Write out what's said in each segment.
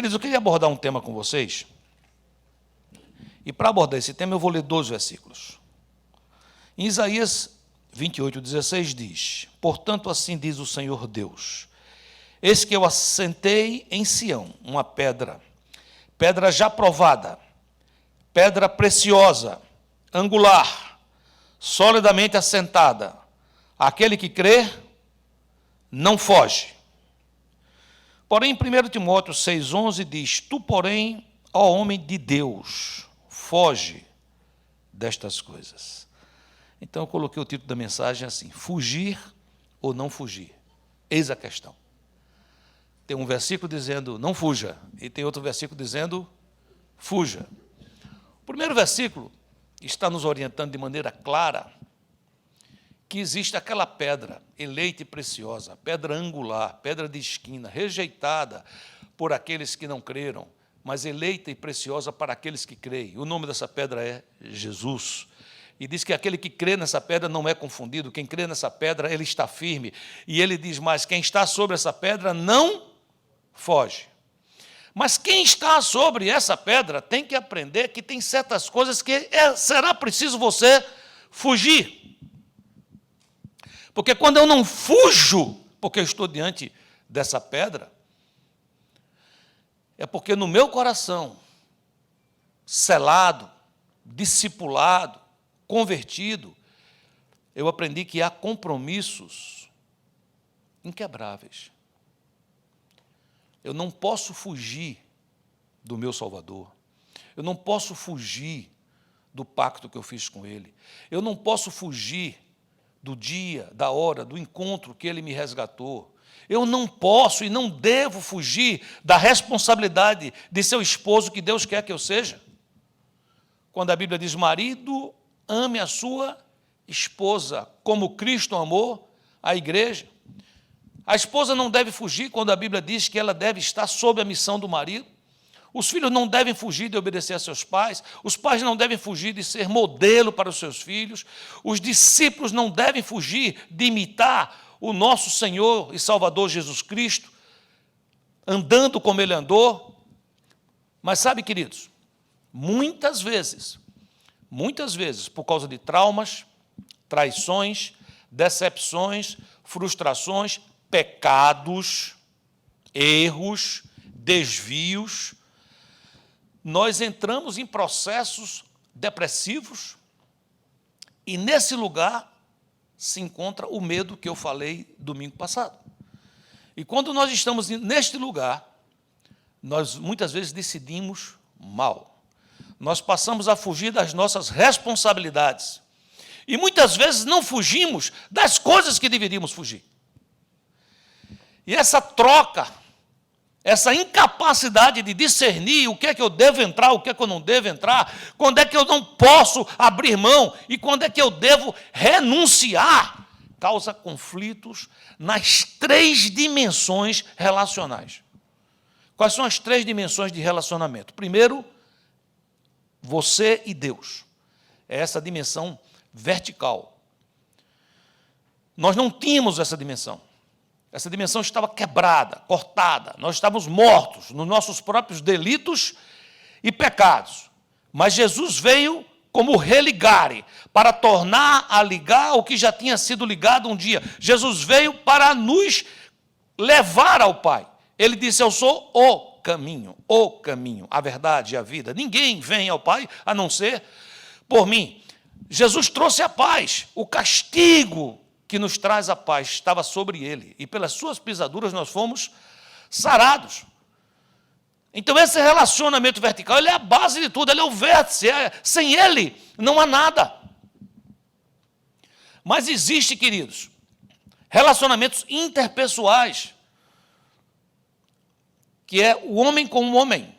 queridos, eu queria abordar um tema com vocês. E para abordar esse tema, eu vou ler 2 versículos. Em Isaías 28:16 diz: portanto, assim diz o Senhor Deus: eis que eu assentei em Sião uma pedra, pedra já provada, pedra preciosa, angular, solidamente assentada. Aquele que crê, não foge. Porém, em 1 Timóteo 6,11 diz: tu, porém, ó homem de Deus, foge destas coisas. Então, eu coloquei o título da mensagem assim: fugir ou não fugir? Eis a questão. Tem um versículo dizendo, não fuja, e tem outro versículo dizendo, fuja. O primeiro versículo está nos orientando de maneira clara que existe aquela pedra eleita e preciosa, pedra angular, pedra de esquina, rejeitada por aqueles que não creram, mas eleita e preciosa para aqueles que creem. O nome dessa pedra é Jesus. E diz que aquele que crê nessa pedra não é confundido, quem crê nessa pedra, ele está firme. E ele diz mais, quem está sobre essa pedra não foge. Mas quem está sobre essa pedra tem que aprender que tem certas coisas que será preciso você fugir. Porque quando eu não fujo, porque eu estou diante dessa pedra, é porque no meu coração, selado, discipulado, convertido, eu aprendi que há compromissos inquebráveis. Eu não posso fugir do meu Salvador. Eu não posso fugir do pacto que eu fiz com Ele. Eu não posso fugir do dia, da hora, do encontro que Ele me resgatou. Eu não posso e não devo fugir da responsabilidade de ser o esposo que Deus quer que eu seja. Quando a Bíblia diz, marido, ame a sua esposa, como Cristo amou a igreja. A esposa não deve fugir quando a Bíblia diz que ela deve estar sob a missão do marido. Os filhos não devem fugir de obedecer a seus pais. Os pais não devem fugir de ser modelo para os seus filhos. Os discípulos não devem fugir de imitar o nosso Senhor e Salvador Jesus Cristo, andando como Ele andou. Mas sabe, queridos, muitas vezes, por causa de traumas, traições, decepções, frustrações, pecados, erros, desvios, nós entramos em processos depressivos e nesse lugar se encontra o medo que eu falei domingo passado. E quando nós estamos neste lugar, nós muitas vezes decidimos mal. Nós passamos a fugir das nossas responsabilidades. E muitas vezes não fugimos das coisas que deveríamos fugir. E essa troca, essa incapacidade de discernir o que é que eu devo entrar, o que é que eu não devo entrar, quando é que eu não posso abrir mão e quando é que eu devo renunciar, causa conflitos nas 3 dimensões relacionais. Quais são as 3 dimensões de relacionamento? Primeiro, você e Deus. É essa dimensão vertical. Nós não tínhamos essa dimensão. Essa dimensão estava quebrada, cortada. Nós estávamos mortos nos nossos próprios delitos e pecados. Mas Jesus veio como religare, para tornar a ligar o que já tinha sido ligado um dia. Jesus veio para nos levar ao Pai. Ele disse, eu sou o caminho, a verdade e a vida. Ninguém vem ao Pai a não ser por mim. Jesus trouxe a paz, o castigo que nos traz a paz estava sobre ele, e pelas suas pisaduras nós fomos sarados. Então esse relacionamento vertical, ele é a base de tudo, ele é o vértice, sem ele não há nada. Mas existe, queridos, relacionamentos interpessoais, que é o homem com o homem,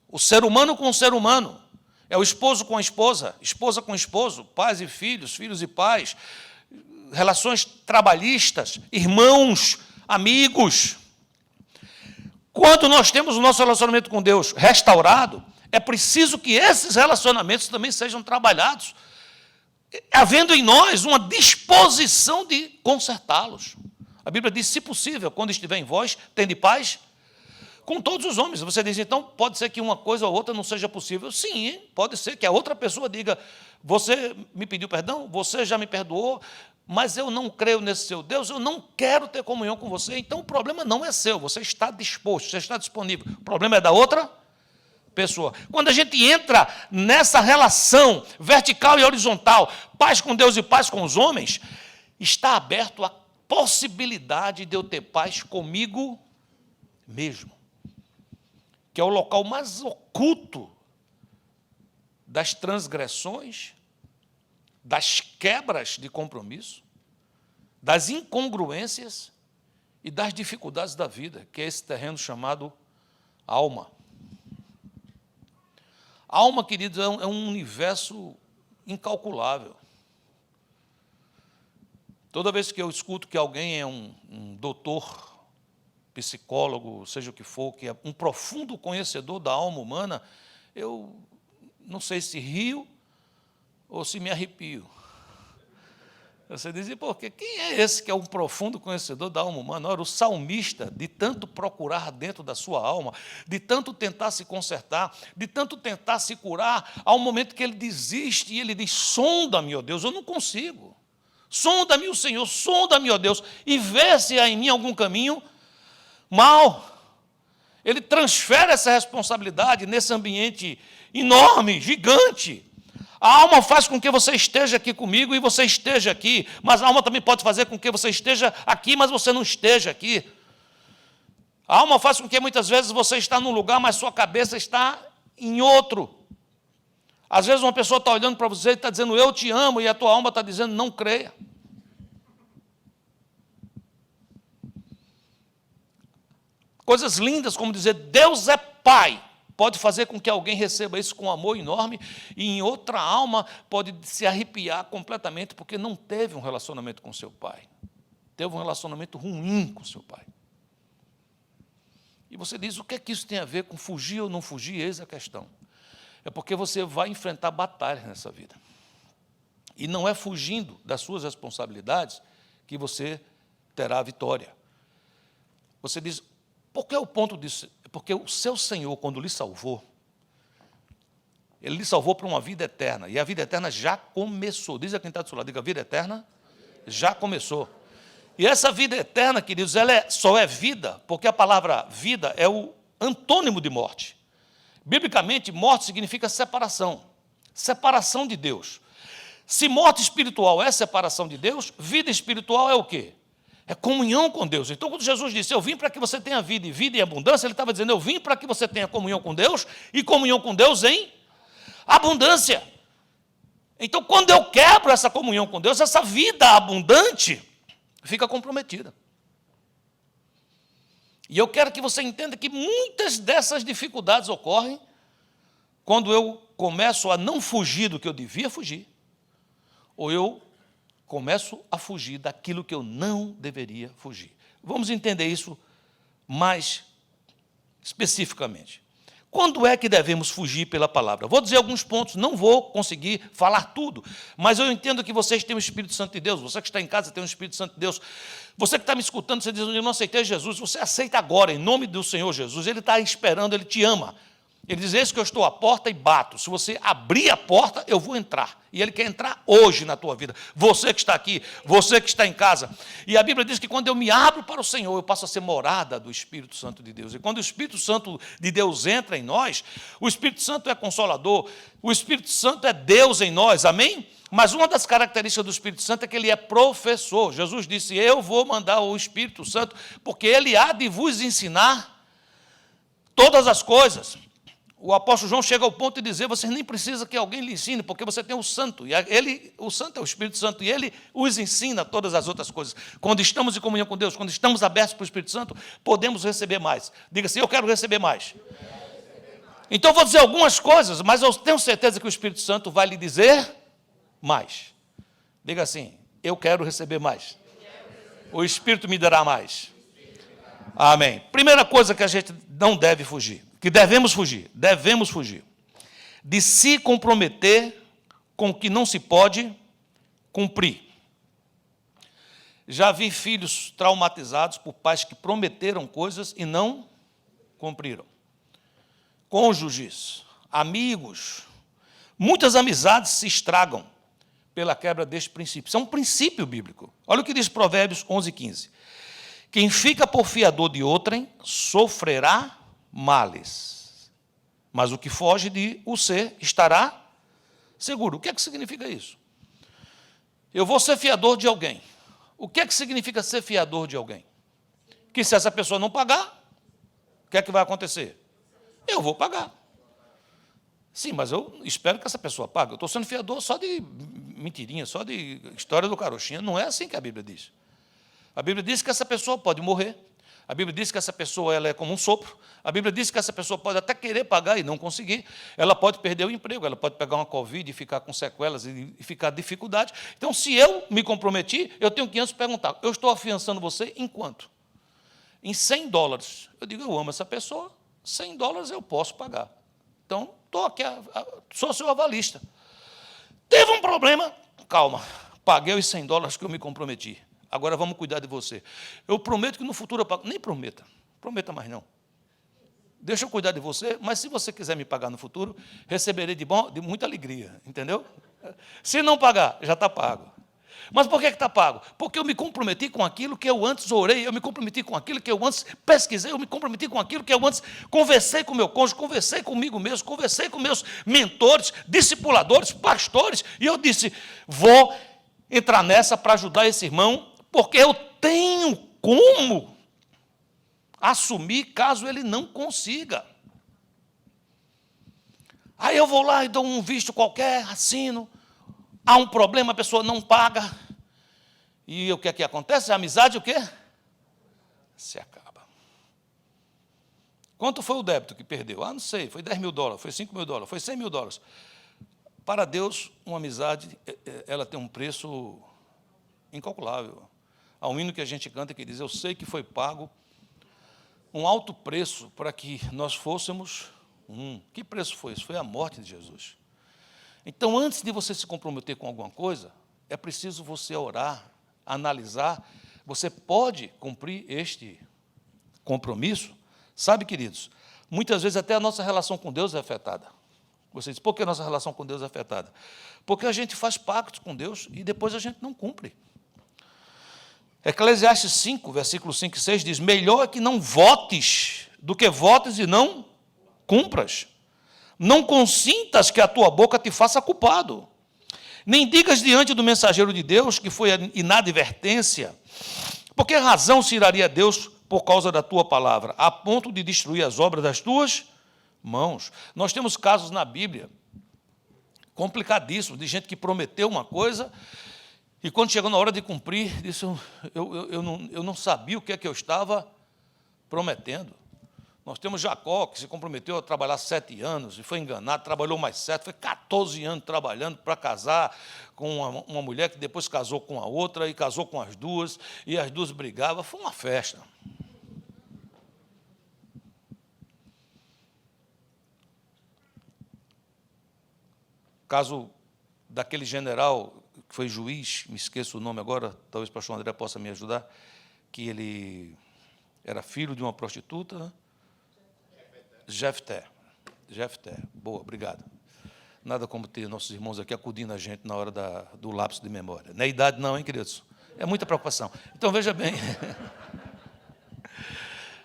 o ser humano com o ser humano, é o esposo com a esposa com o esposo, pais e filhos, filhos e pais, relações trabalhistas, irmãos, amigos. Quando nós temos o nosso relacionamento com Deus restaurado, é preciso que esses relacionamentos também sejam trabalhados, havendo em nós uma disposição de consertá-los. A Bíblia diz, se possível, quando estiver em vós, tende paz Com todos os homens. Você diz, então, pode ser que uma coisa ou outra não seja possível. Sim, pode ser que a outra pessoa diga, você me pediu perdão, você já me perdoou, mas eu não creio nesse seu Deus, eu não quero ter comunhão com você. Então, o problema não é seu, você está disposto, você está disponível. O problema é da outra pessoa. Quando a gente entra nessa relação vertical e horizontal, paz com Deus e paz com os homens, está aberto a possibilidade de eu ter paz comigo mesmo, que é o local mais oculto das transgressões, das quebras de compromisso, das incongruências e das dificuldades da vida, que é esse terreno chamado alma. A alma, queridos, é um universo incalculável. Toda vez que eu escuto que alguém é um doutor, psicólogo, seja o que for, que é um profundo conhecedor da alma humana, eu não sei se rio ou se me arrepio. Você diz, por quê? Quem é esse que é um profundo conhecedor da alma humana? Ora, o salmista, de tanto procurar dentro da sua alma, de tanto tentar se consertar, de tanto tentar se curar, há um momento que ele desiste e ele diz, sonda-me, ó Deus, eu não consigo. Sonda-me o Senhor, sonda-me, ó Deus, e vê se há em mim algum caminho mal. Ele transfere essa responsabilidade nesse ambiente enorme, gigante. A alma faz com que você esteja aqui comigo e você esteja aqui, mas a alma também pode fazer com que você esteja aqui, mas você não esteja aqui. A alma faz com que muitas vezes você está num lugar, mas sua cabeça está em outro. Às vezes uma pessoa está olhando para você e está dizendo, eu te amo, e a tua alma está dizendo, não creia. Coisas lindas, como dizer, Deus é Pai, pode fazer com que alguém receba isso com amor enorme, e em outra alma pode se arrepiar completamente, porque não teve um relacionamento com seu pai. Teve um relacionamento ruim com seu pai. E você diz, o que é que isso tem a ver com fugir ou não fugir? Eis a questão. É porque você vai enfrentar batalhas nessa vida. E não é fugindo das suas responsabilidades que você terá a vitória. Você diz, por que o ponto disso? Porque o seu Senhor, quando lhe salvou, Ele lhe salvou para uma vida eterna. E a vida eterna já começou. Diz a quem está do seu lado, diga, a vida eterna já começou. E essa vida eterna, queridos, ela só é vida, porque a palavra vida é o antônimo de morte. Biblicamente, morte significa separação. Separação de Deus. Se morte espiritual é separação de Deus, vida espiritual é o quê? É comunhão com Deus. Então, quando Jesus disse, eu vim para que você tenha vida e vida em abundância, ele estava dizendo, eu vim para que você tenha comunhão com Deus e comunhão com Deus em abundância. Então, quando eu quebro essa comunhão com Deus, essa vida abundante fica comprometida. E eu quero que você entenda que muitas dessas dificuldades ocorrem quando eu começo a não fugir do que eu devia fugir, ou eu começo a fugir daquilo que eu não deveria fugir. Vamos entender isso mais especificamente. Quando é que devemos fugir pela palavra? Vou dizer alguns pontos, não vou conseguir falar tudo, mas eu entendo que vocês têm o Espírito Santo de Deus, você que está em casa tem o Espírito Santo de Deus, você que está me escutando, você diz, eu não aceitei Jesus, você aceita agora, em nome do Senhor Jesus, Ele está esperando, Ele te ama. Ele diz, eis que eu estou à porta e bato. Se você abrir a porta, eu vou entrar. E Ele quer entrar hoje na tua vida. Você que está aqui, você que está em casa. E a Bíblia diz que quando eu me abro para o Senhor, eu passo a ser morada do Espírito Santo de Deus. E quando o Espírito Santo de Deus entra em nós, o Espírito Santo é consolador, o Espírito Santo é Deus em nós, amém? Mas uma das características do Espírito Santo é que ele é professor. Jesus disse, eu vou mandar o Espírito Santo, porque ele há de vos ensinar todas as coisas. O apóstolo João chega ao ponto de dizer, vocês nem precisam que alguém lhe ensine, porque você tem o Santo, e o Santo é o Espírito Santo, e ele os ensina todas as outras coisas. Quando estamos em comunhão com Deus, quando estamos abertos para o Espírito Santo, podemos receber mais. Diga assim, eu quero receber mais. Então, eu vou dizer algumas coisas, mas eu tenho certeza que o Espírito Santo vai lhe dizer mais. Diga assim, eu quero receber mais. O Espírito me dará mais. Amém. Primeira coisa que a gente não deve fugir, que devemos fugir, de se comprometer com o que não se pode cumprir. Já vi filhos traumatizados por pais que prometeram coisas e não cumpriram. Cônjuges, amigos, muitas amizades se estragam pela quebra deste princípio. Isso é um princípio bíblico. Olha o que diz Provérbios 11:15. Quem fica por fiador de outrem sofrerá males, mas o que foge de o ser estará seguro. O que é que significa isso? Eu vou ser fiador de alguém. O que é que significa ser fiador de alguém? Que se essa pessoa não pagar, o que é que vai acontecer? Eu vou pagar. Sim, mas eu espero que essa pessoa pague. Eu estou sendo fiador só de mentirinha, só de história do carochinha. Não é assim que a Bíblia diz. A Bíblia diz que essa pessoa pode morrer. A Bíblia diz que essa pessoa ela é como um sopro. A Bíblia diz que essa pessoa pode até querer pagar e não conseguir. Ela pode perder o emprego, ela pode pegar uma Covid e ficar com sequelas e ficar dificuldade. Então, se eu me comprometi, eu tenho que antes perguntar, eu estou afiançando você em quanto? Em $100. Eu digo, eu amo essa pessoa, $100 eu posso pagar. Então, estou aqui, sou seu avalista. Teve um problema, calma, paguei os $100 que eu me comprometi. Agora vamos cuidar de você. Eu prometo que no futuro eu pago. Nem prometa mais não. Deixa eu cuidar de você, mas se você quiser me pagar no futuro, receberei de muita alegria, entendeu? Se não pagar, já está pago. Mas por que está pago? Porque eu me comprometi com aquilo que eu antes orei, eu me comprometi com aquilo que eu antes pesquisei, eu me comprometi com aquilo que eu antes conversei com o meu cônjuge, conversei comigo mesmo, conversei com meus mentores, discipuladores, pastores, e eu disse, vou entrar nessa para ajudar esse irmão, porque eu tenho como assumir caso ele não consiga. Aí eu vou lá e dou um visto qualquer, assino, há um problema, a pessoa não paga, e o que é que acontece? A amizade o quê? Se acaba. Quanto foi o débito que perdeu? Não sei, foi $10.000, foi $5.000, foi $100.000. Para Deus, uma amizade, ela tem um preço incalculável. Há um hino que a gente canta que diz, eu sei que foi pago um alto preço para que nós fôssemos um. Que preço foi isso? Foi a morte de Jesus. Então, antes de você se comprometer com alguma coisa, é preciso você orar, analisar. Você pode cumprir este compromisso? Sabe, queridos, muitas vezes até a nossa relação com Deus é afetada. Você diz, por que a nossa relação com Deus é afetada? Porque a gente faz pactos com Deus e depois a gente não cumpre. Eclesiastes 5, versículo 5 e 6 diz, melhor é que não votes do que votes e não cumpras. Não consintas que a tua boca te faça culpado. Nem digas diante do mensageiro de Deus que foi inadvertência. Por que razão se iraria Deus por causa da tua palavra, a ponto de destruir as obras das tuas mãos? Nós temos casos na Bíblia complicadíssimos, de gente que prometeu uma coisa e quando chegou na hora de cumprir, disse, eu não sabia o que é que eu estava prometendo. Nós temos Jacó, que se comprometeu a trabalhar 7 anos, e foi enganado, trabalhou mais 7, foi 14 anos trabalhando para casar com uma mulher que depois casou com a outra, e casou com as duas, e as duas brigavam, foi uma festa. Caso daquele general que foi juiz, me esqueço o nome agora, talvez o pastor André possa me ajudar, que ele era filho de uma prostituta, né? Jefté. Boa, obrigado. Nada como ter nossos irmãos aqui acudindo a gente na hora do lapso de memória. Não é idade não, hein, queridos? É muita preocupação. Então, veja bem.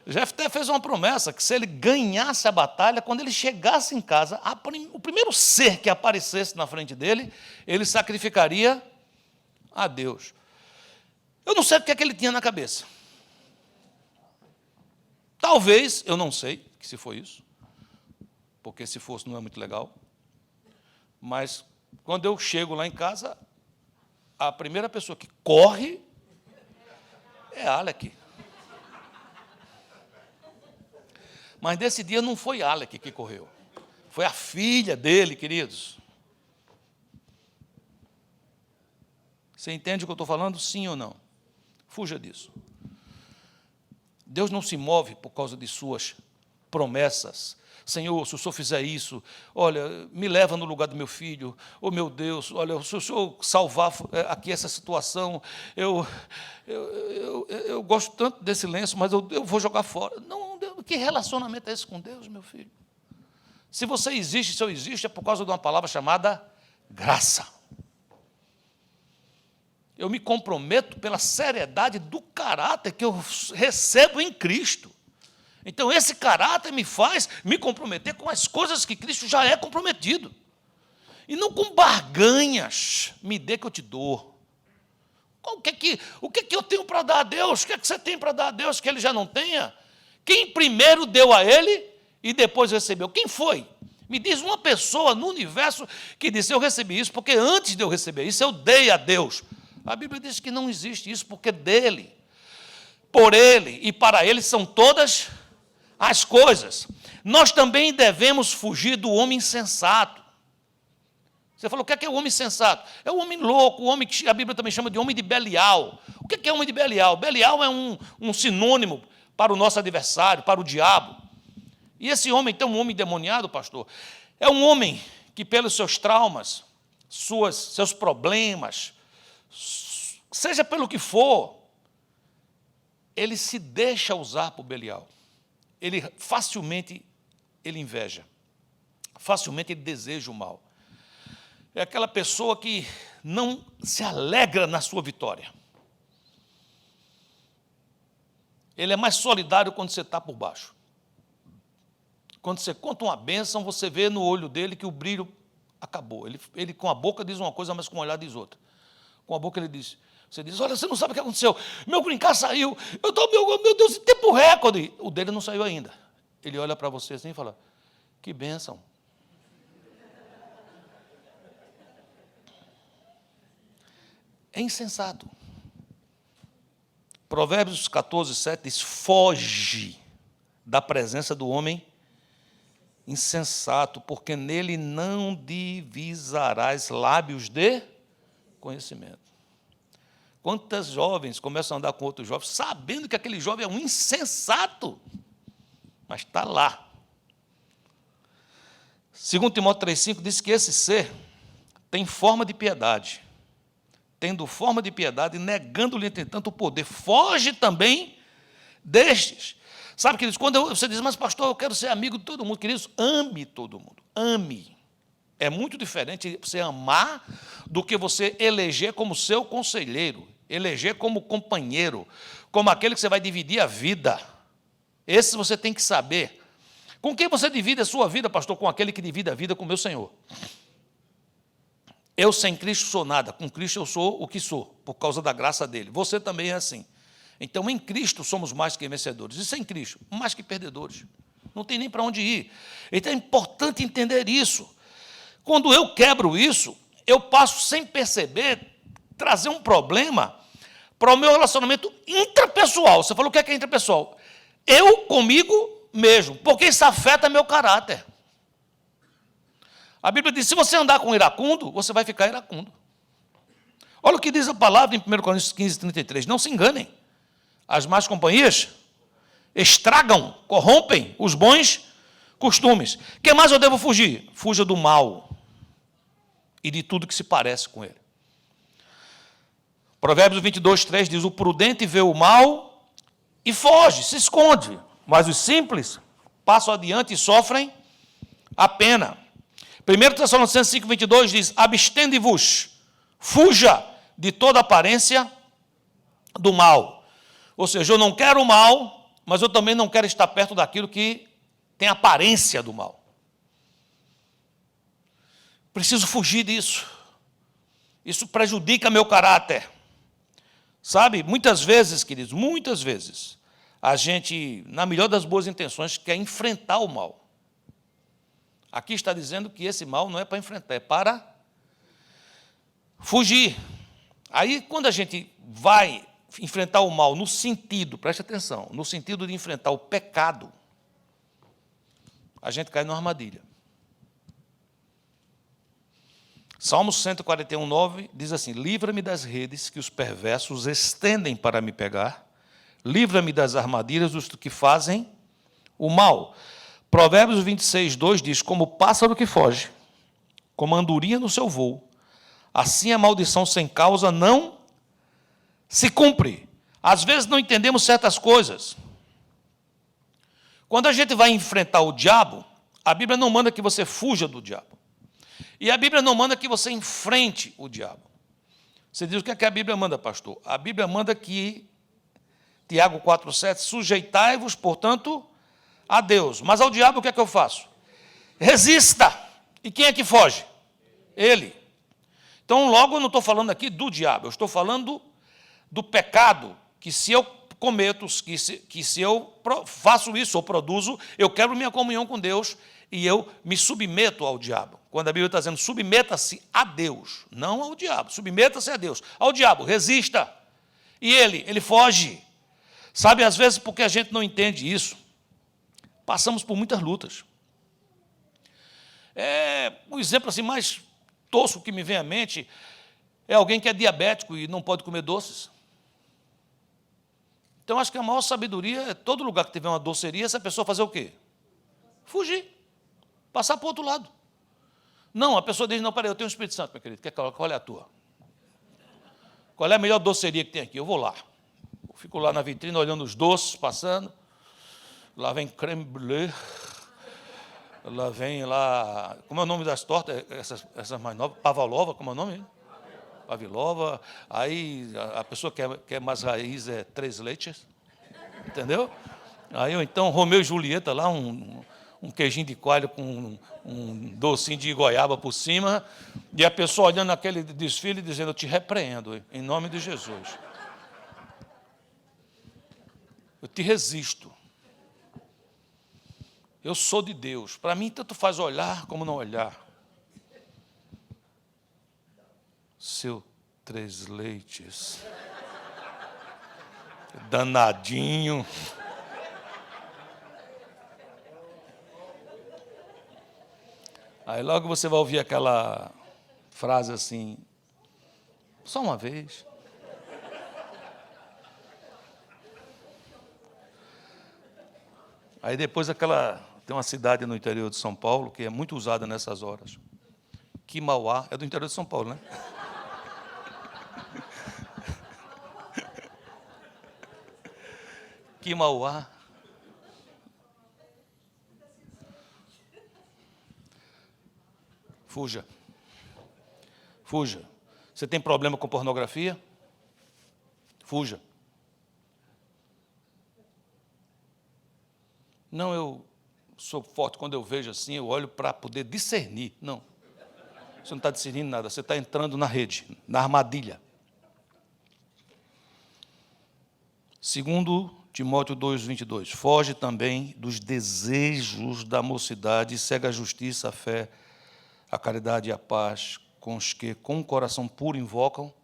Jefté fez uma promessa que se ele ganhasse a batalha, quando ele chegasse em casa, o primeiro ser que aparecesse na frente dele, ele sacrificaria a Deus. Eu não sei o que é que ele tinha na cabeça. Talvez, eu não sei se foi isso, porque se fosse não é muito legal, mas quando eu chego lá em casa, a primeira pessoa que corre é Alec. Mas nesse dia não foi Alec que correu, foi a filha dele, queridos. Você entende o que eu estou falando? Sim ou não? Fuja disso. Deus não se move por causa de suas promessas. Senhor, se o Senhor fizer isso, olha, me leva no lugar do meu filho. Oh, meu Deus, olha, se o Senhor salvar aqui essa situação, eu gosto tanto desse lenço, mas eu vou jogar fora. Não, que relacionamento é esse com Deus, meu filho? Se você existe, se eu existo, é por causa de uma palavra chamada graça. Eu me comprometo pela seriedade do caráter que eu recebo em Cristo. Então, esse caráter me faz me comprometer com as coisas que Cristo já é comprometido. E não com barganhas, me dê que eu te dou. O que eu tenho para dar a Deus? O que você tem para dar a Deus que Ele já não tenha? Quem primeiro deu a Ele e depois recebeu? Quem foi? Me diz uma pessoa no universo que disse, eu recebi isso porque antes de eu receber isso, eu dei a Deus. A Bíblia diz que não existe isso porque dele, por Ele e para Ele são todas as coisas. Nós também devemos fugir do homem insensato. Você falou, o que é o homem insensato? É o homem louco, o homem que a Bíblia também chama de homem de Belial. O que é homem de Belial? Belial é um sinônimo para o nosso adversário, para o diabo. E esse homem, então, um homem endemoniado, pastor, é um homem que, pelos seus traumas, seus problemas, seja pelo que for, ele se deixa usar por Belial. Ele facilmente ele inveja, facilmente ele deseja o mal. É aquela pessoa que não se alegra na sua vitória. Ele é mais solidário quando você está por baixo. Quando você conta uma bênção, você vê no olho dele que o brilho acabou. Ele com a boca diz uma coisa, mas com o olhar diz outra. Com a boca ele diz, você diz, olha, você não sabe o que aconteceu, meu green card saiu, eu estou, meu Deus, em tempo recorde. O dele não saiu ainda. Ele olha para você assim e fala, que bênção. É insensato. Provérbios 14, 7 diz, foge da presença do homem insensato, porque nele não divisarás lábios de conhecimento. Quantas jovens começam a andar com outros jovens, sabendo que aquele jovem é um insensato, mas está lá. 2 Timóteo 3,5 diz que esse ser tem forma de piedade, tendo forma de piedade, negando-lhe, entretanto, o poder. Foge também destes. Sabe, queridos, quando você diz, mas pastor, eu quero ser amigo de todo mundo, queridos, ame todo mundo, ame. É muito diferente você amar do que você eleger como seu conselheiro, eleger como companheiro, como aquele que você vai dividir a vida. Esse você tem que saber. Com quem você divide a sua vida, pastor? Com aquele que divide a vida com o meu Senhor. Eu sem Cristo sou nada, com Cristo eu sou o que sou, por causa da graça dele. Você também é assim. Então, em Cristo somos mais que vencedores, e sem Cristo, mais que perdedores. Não tem nem para onde ir. Então, é importante entender isso. Quando eu quebro isso, eu passo, sem perceber, trazer um problema para o meu relacionamento intrapessoal. Você falou o que é intrapessoal? Eu comigo mesmo, porque isso afeta meu caráter. A Bíblia diz, se você andar com iracundo, você vai ficar iracundo. Olha o que diz a palavra em 1 Coríntios 15, 33. Não se enganem. As más companhias estragam, corrompem os bons costumes. O que mais eu devo fugir? Fuja do mal e de tudo que se parece com ele. Provérbios 22, 3 diz, o prudente vê o mal e foge, se esconde, mas os simples passam adiante e sofrem a pena. 1 Tessalonicenses 5, 22 diz, abstende-vos, fuja de toda aparência do mal. Ou seja, eu não quero o mal, mas eu também não quero estar perto daquilo que tem aparência do mal. Preciso fugir disso. Isso prejudica meu caráter. Sabe, muitas vezes, queridos, muitas vezes, a gente, na melhor das boas intenções, quer enfrentar o mal. Aqui está dizendo que esse mal não é para enfrentar, é para fugir. Aí, quando a gente vai enfrentar o mal no sentido, preste atenção, no sentido de enfrentar o pecado, a gente cai numa armadilha. Salmos 141, 9 diz assim, livra-me das redes que os perversos estendem para me pegar, livra-me das armadilhas dos que fazem o mal. Provérbios 26, 2 diz, como o pássaro que foge, como a andorinha no seu voo, assim a maldição sem causa não se cumpre. Às vezes não entendemos certas coisas. Quando a gente vai enfrentar o diabo, a Bíblia não manda que você fuja do diabo. E a Bíblia não manda que você enfrente o diabo. Você diz, o que é que a Bíblia manda, pastor? A Bíblia manda que, Tiago 4,7, sujeitai-vos, portanto, a Deus. Mas ao diabo, o que é que eu faço? Resista. E quem é que foge? Ele. Então, logo, eu não estou falando aqui do diabo, eu estou falando do pecado, que se eu cometo, que se eu faço isso ou produzo, eu quebro minha comunhão com Deus e eu me submeto ao diabo. Quando a Bíblia está dizendo, submeta-se a Deus, não ao diabo, submeta-se a Deus. Ao diabo, resista. E ele foge. Sabe, às vezes, porque a gente não entende isso, passamos por muitas lutas. Um exemplo assim, mais tosco que me vem à mente é alguém que é diabético e não pode comer doces. Então, acho que a maior sabedoria é todo lugar que tiver uma doceria, essa pessoa fazer o quê? Fugir. Passar para o outro lado. Não, a pessoa diz, não, peraí, eu tenho o Espírito Santo, meu querido, qual é a tua? Qual é a melhor doceria que tem aqui? Eu vou lá. Eu fico lá na vitrine, olhando os doces, passando. Lá vem creme brulee. Lá vem lá... Como é o nome das tortas? Essas mais novas. Pavlova, como é o nome? Pavlova. Aí a pessoa quer mais raiz, é 3 leites. Entendeu? Aí, ou então, Romeu e Julieta, lá um queijinho de coalho com um docinho de goiaba por cima, e a pessoa olhando aquele desfile e dizendo, eu te repreendo, em nome de Jesus. Eu te resisto. Eu sou de Deus. Para mim, tanto faz olhar como não olhar. Seu 3 leites. Danadinho. Aí logo você vai ouvir aquela frase assim, só uma vez. Aí depois tem uma cidade no interior de São Paulo que é muito usada nessas horas. Quimauá, é do interior de São Paulo, né? Quimauá. Fuja. Fuja. Você tem problema com pornografia? Fuja. Não, eu sou forte, quando eu vejo assim, eu olho para poder discernir. Não. Você não está discernindo nada, você está entrando na rede, na armadilha. Segundo Timóteo 2,22, foge também dos desejos da mocidade, segue a justiça, a fé, a caridade e a paz, com os que com o coração puro invocam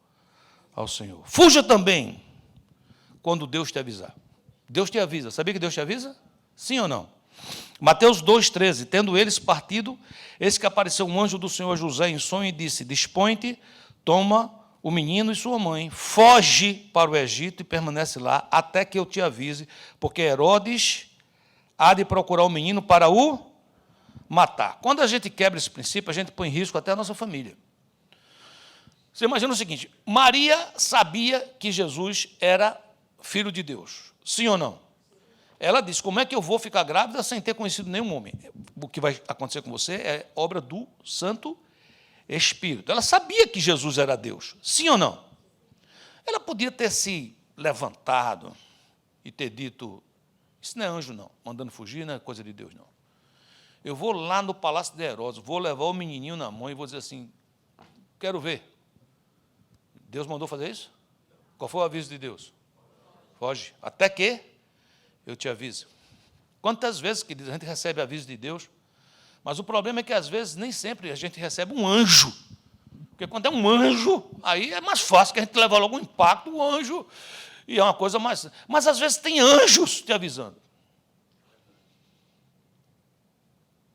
ao Senhor. Fuja também quando Deus te avisar. Deus te avisa. Sabia que Deus te avisa? Sim ou não? Mateus 2,13, tendo eles partido, eis que apareceu um anjo do Senhor a José em sonho e disse, dispõe-te, toma o menino e sua mãe, foge para o Egito e permanece lá, até que eu te avise, porque Herodes há de procurar o menino para o matar. Quando a gente quebra esse princípio, a gente põe em risco até a nossa família. Você imagina o seguinte, Maria sabia que Jesus era filho de Deus, sim ou não? Ela disse, como é que eu vou ficar grávida sem ter conhecido nenhum homem? O que vai acontecer com você é obra do Santo Espírito. Ela sabia que Jesus era Deus, sim ou não? Ela podia ter se levantado e ter dito, isso não é anjo não, mandando fugir não é coisa de Deus não. Eu vou lá no palácio de Herodes, vou levar o menininho na mão e vou dizer assim, quero ver. Deus mandou fazer isso? Qual foi o aviso de Deus? Foge, até que eu te aviso. Quantas vezes, queridos, a gente recebe aviso de Deus, mas o problema é que, às vezes, nem sempre a gente recebe um anjo. Porque quando é um anjo, aí é mais fácil, que a gente leva logo um impacto, o anjo, e é uma coisa mais... Mas, às vezes, tem anjos te avisando.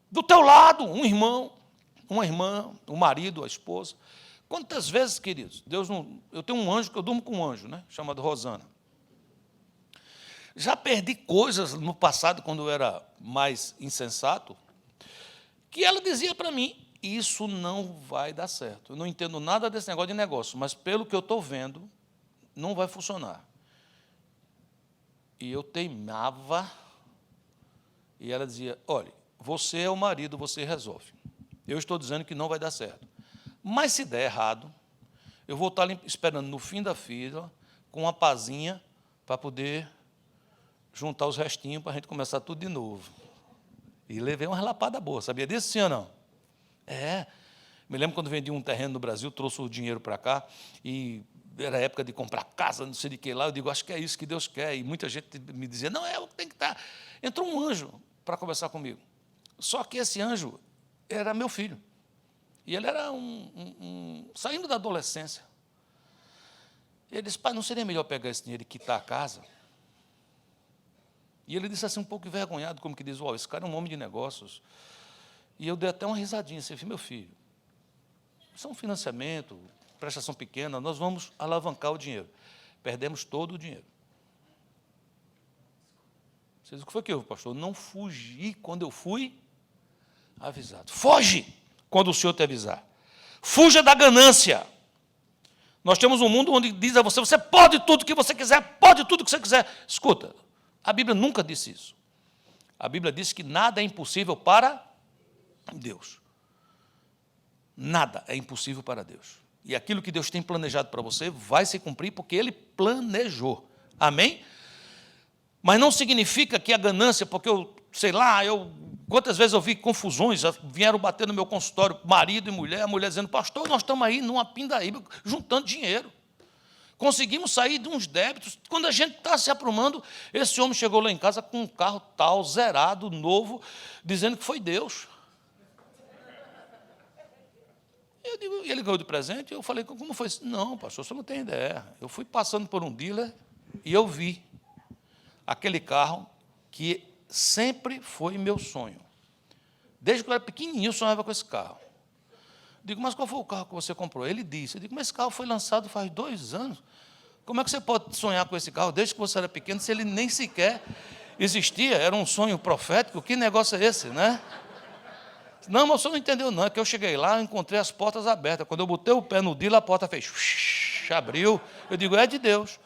Do teu lado, um irmão, uma irmã, o marido, a esposa. Quantas vezes, queridos, Deus não... Eu tenho um anjo, que eu durmo com um anjo, né, chamado Rosana. Já perdi coisas no passado, quando eu era mais insensato, que ela dizia para mim, isso não vai dar certo. Eu não entendo nada desse negócio de negócio, mas pelo que eu estou vendo, não vai funcionar. E eu teimava, e ela dizia, olha, você é o marido, você resolve. Eu estou dizendo que não vai dar certo. Mas se der errado, eu vou estar ali esperando no fim da fila, com uma pazinha, para poder juntar os restinhos, para a gente começar tudo de novo. E levei uma relapada boa, sabia disso, sim ou não? Me lembro quando vendi um terreno no Brasil, trouxe o dinheiro para cá, e era época de comprar casa, não sei de que lá, eu digo, acho que é isso que Deus quer, e muita gente me dizia, não, é o que tem que estar. Entrou um anjo para conversar comigo, só que esse anjo era meu filho, e ele era saindo da adolescência. Ele disse, pai, não seria melhor pegar esse dinheiro e quitar a casa? E ele disse assim, um pouco envergonhado, como que diz, esse cara é um homem de negócios. E eu dei até uma risadinha, assim, meu filho, isso é um financiamento, prestação pequena, nós vamos alavancar o dinheiro. Perdemos todo o dinheiro. Vocês, o que foi que houve, pastor? Não fugi quando eu fui avisado. Foge quando o Senhor te avisar. Fuja da ganância. Nós temos um mundo onde diz a você, você pode tudo que você quiser, pode tudo que você quiser. Escuta, a Bíblia nunca disse isso. A Bíblia diz que nada é impossível para Deus. Nada é impossível para Deus. E aquilo que Deus tem planejado para você vai se cumprir porque Ele planejou. Amém? Mas não significa que a ganância, porque quantas vezes eu vi confusões, vieram bater no meu consultório, marido e mulher, a mulher dizendo, pastor, nós estamos aí numa pindaíba, juntando dinheiro. Conseguimos sair de uns débitos. Quando a gente está se aprumando, esse homem chegou lá em casa com um carro tal, zerado, novo, dizendo que foi Deus. Eu digo, e ele ganhou de presente? Eu falei, como foi isso? Não, pastor, você não tem ideia. Eu fui passando por um dealer e eu vi aquele carro que sempre foi meu sonho. Desde que eu era pequenininho, eu sonhava com esse carro. Digo, mas qual foi o carro que você comprou? Ele disse. Eu digo, mas esse carro foi lançado faz 2 anos. Como é que você pode sonhar com esse carro desde que você era pequeno, se ele nem sequer existia? Era um sonho profético? Que negócio é esse, né? Não, mas o senhor não entendeu, não. É que eu cheguei lá, eu encontrei as portas abertas. Quando eu botei o pé no dealer, a porta fez, abriu. Eu digo, é de Deus.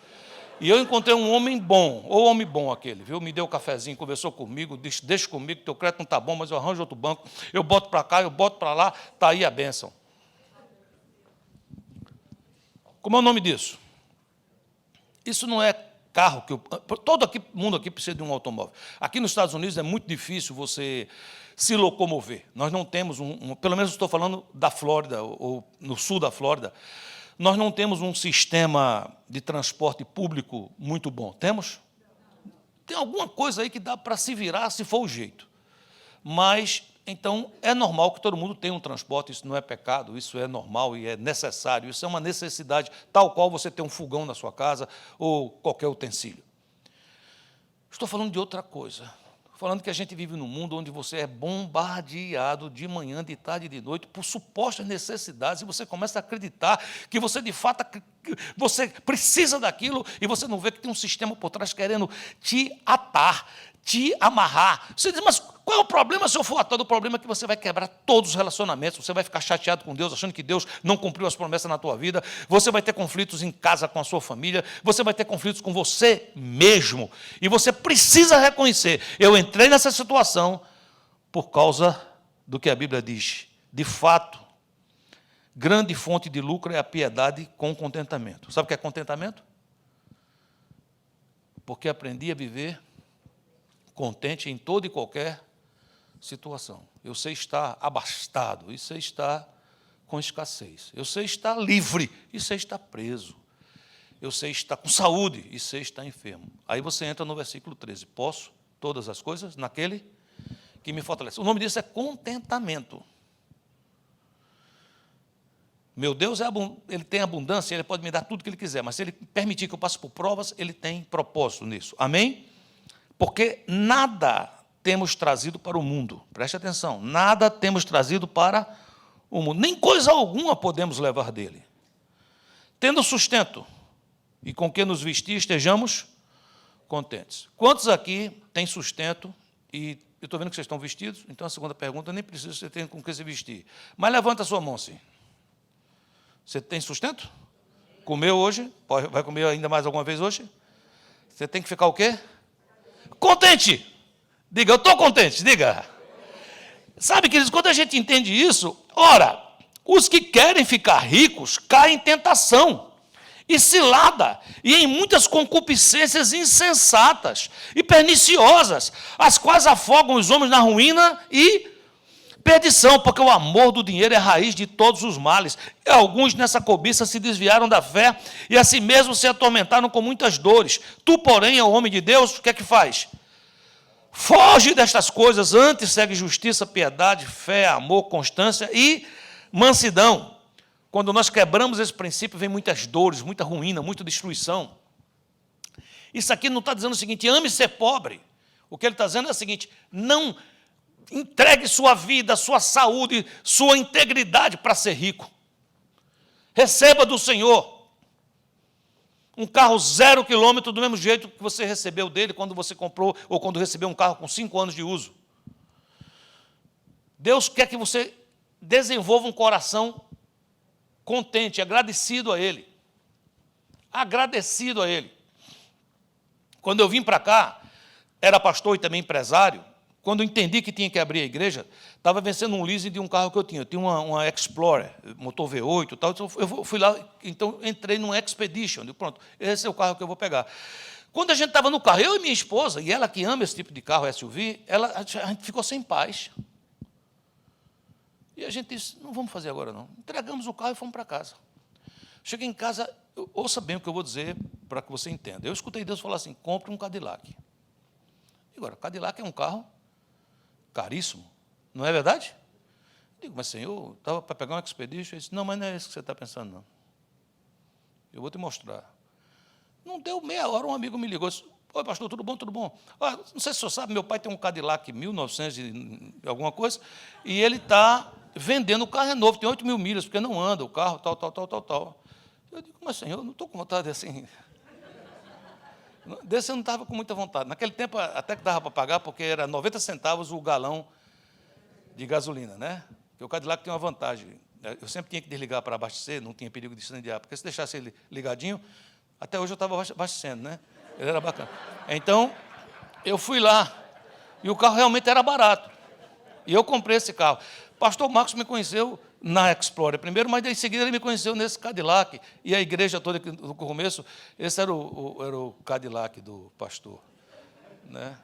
E eu encontrei um homem bom, ou homem bom aquele, viu? Me deu um cafezinho, conversou comigo, disse, deixa comigo, teu crédito não está bom, mas eu arranjo outro banco, eu boto para cá, eu boto para lá, está aí a bênção. Como é o nome disso? Isso não é carro, todo mundo aqui precisa de um automóvel. Aqui nos Estados Unidos é muito difícil você se locomover. Nós não temos pelo menos estou falando da Flórida, ou no sul da Flórida, nós não temos um sistema de transporte público muito bom. Temos? Tem alguma coisa aí que dá para se virar, se for o jeito. Mas, então, é normal que todo mundo tenha um transporte, isso não é pecado, isso é normal e é necessário, isso é uma necessidade, tal qual você ter um fogão na sua casa ou qualquer utensílio. Estou falando de outra coisa. Falando que a gente vive num mundo onde você é bombardeado de manhã, de tarde e de noite por supostas necessidades e você começa a acreditar que você, de fato, você precisa daquilo e você não vê que tem um sistema por trás querendo te atar, te amarrar. Você diz, mas qual é o problema se eu for atado? O problema é que você vai quebrar todos os relacionamentos, você vai ficar chateado com Deus, achando que Deus não cumpriu as promessas na tua vida, você vai ter conflitos em casa com a sua família, você vai ter conflitos com você mesmo. E você precisa reconhecer, eu entrei nessa situação por causa do que a Bíblia diz. De fato, grande fonte de lucro é a piedade com contentamento. Sabe o que é contentamento? Porque aprendi a viver contente em toda e qualquer situação. Eu sei estar abastado, e sei estar com escassez. Eu sei estar livre, e sei estar preso. Eu sei estar com saúde, e sei estar enfermo. Aí você entra no versículo 13. Posso todas as coisas naquele que me fortalece. O nome disso é contentamento. Meu Deus, ele tem abundância, ele pode me dar tudo que ele quiser, mas se ele permitir que eu passe por provas, ele tem propósito nisso. Amém? Porque nada temos trazido para o mundo. Preste atenção, nada temos trazido para o mundo. Nem coisa alguma podemos levar dele. Tendo sustento e com que nos vestir, estejamos Contentes. Quantos aqui têm sustento? E eu estou vendo que vocês estão vestidos, então a segunda pergunta, nem precisa você ter com o que se vestir. Mas levanta a sua mão, sim. Você tem sustento? Comeu hoje? Vai comer ainda mais alguma vez hoje? Você tem que ficar o quê? Contente! Diga, eu estou contente, diga. Sabe, queridos, quando a gente entende isso, ora, os que querem ficar ricos caem em tentação e cilada, e em muitas concupiscências insensatas e perniciosas, as quais afogam os homens na ruína e perdição, porque o amor do dinheiro é a raiz de todos os males. E alguns nessa cobiça se desviaram da fé e a si mesmos se atormentaram com muitas dores. Tu, porém, é o homem de Deus, o que é que faz? Foge destas coisas, antes segue justiça, piedade, fé, amor, constância e mansidão. Quando nós quebramos esse princípio, vem muitas dores, muita ruína, muita destruição. Isso aqui não está dizendo o seguinte, ame ser pobre. O que ele está dizendo é o seguinte, não entregue sua vida, sua saúde, sua integridade para ser rico. Receba do Senhor um carro 0 quilômetro do mesmo jeito que você recebeu dele quando você comprou ou quando recebeu um carro com 5 anos de uso. Deus quer que você desenvolva um coração contente, agradecido a Ele. Agradecido a Ele. Quando eu vim para cá, era pastor e também empresário, quando eu entendi que tinha que abrir a igreja, estava vencendo um leasing de um carro que eu tinha. Eu tinha uma Explorer, motor V8 e tal. Então eu fui lá, então entrei num Expedition. Digo, pronto, esse é o carro que eu vou pegar. Quando a gente estava no carro, eu e minha esposa, e ela que ama esse tipo de carro, SUV, a gente ficou sem paz. E a gente disse, não vamos fazer agora não. Entregamos o carro e fomos para casa. Cheguei em casa, ouça bem o que eu vou dizer para que você entenda. Eu escutei Deus falar assim, compre um Cadillac. E agora, Cadillac é um carro caríssimo, não é verdade? Digo, mas Senhor, estava para pegar um Expedition. Ele disse, não, mas não é isso que você está pensando, não. Eu vou te mostrar. Não deu meia hora, um amigo me ligou e disse, oi, pastor, tudo bom, tudo bom? Não sei se o senhor sabe, meu pai tem um Cadillac 1900 e alguma coisa, e ele está vendendo, o carro é novo, tem 8 mil milhas, porque não anda o carro, tal. Eu digo, mas Senhor, eu não estou com vontade assim. Desse eu não estava com muita vontade. Naquele tempo, até que dava para pagar, porque era 90 centavos o galão de gasolina, né? Porque o Cadillac tem uma vantagem. Eu sempre tinha que desligar para abastecer, não tinha perigo de incendiar, porque se deixasse ele ligadinho, até hoje eu estava abastecendo, né? Ele era bacana. Então, eu fui lá, e o carro realmente era barato. E eu comprei esse carro. Pastor Marcos me conheceu na Explorer primeiro, mas em seguida ele me conheceu nesse Cadillac. E a igreja toda, no começo, esse era o Cadillac do pastor. Né?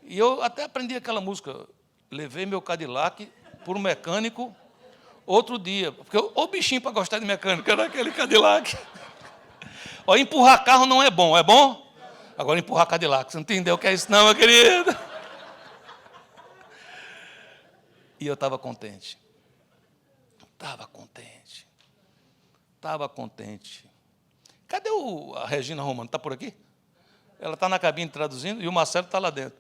E eu até aprendi aquela música, levei meu Cadillac por um mecânico outro dia. Porque o bichinho para gostar de mecânico era aquele Cadillac. Ó, empurrar carro não é bom, é bom? Agora empurrar Cadillac, você não entendeu o que é isso não, meu querido? E eu estava contente. Estava contente. Cadê a Regina Romano? Está por aqui? Ela está na cabine traduzindo e o Marcelo está lá dentro.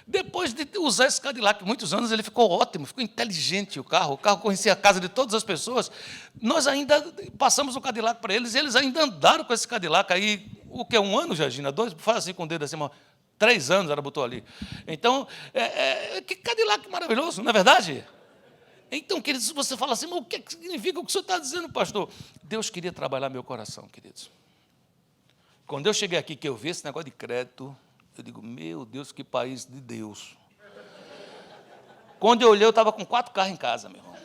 Depois de usar esse Cadillac muitos anos, ele ficou ótimo, ficou inteligente o carro conhecia a casa de todas as pessoas. Nós ainda passamos o Cadillac para eles e eles ainda andaram com esse Cadillac aí, o que é 1 ano, Regina? 2? Faz assim com o dedo assim, 3 anos ela botou ali. Então, que Cadillac maravilhoso, não é verdade? Então, queridos, você fala assim, mas o que significa o que o senhor está dizendo, pastor? Deus queria trabalhar meu coração, queridos. Quando eu cheguei aqui, que eu vi esse negócio de crédito, eu digo, meu Deus, que país de Deus. Quando eu olhei, eu estava com 4 carros em casa, meu irmão.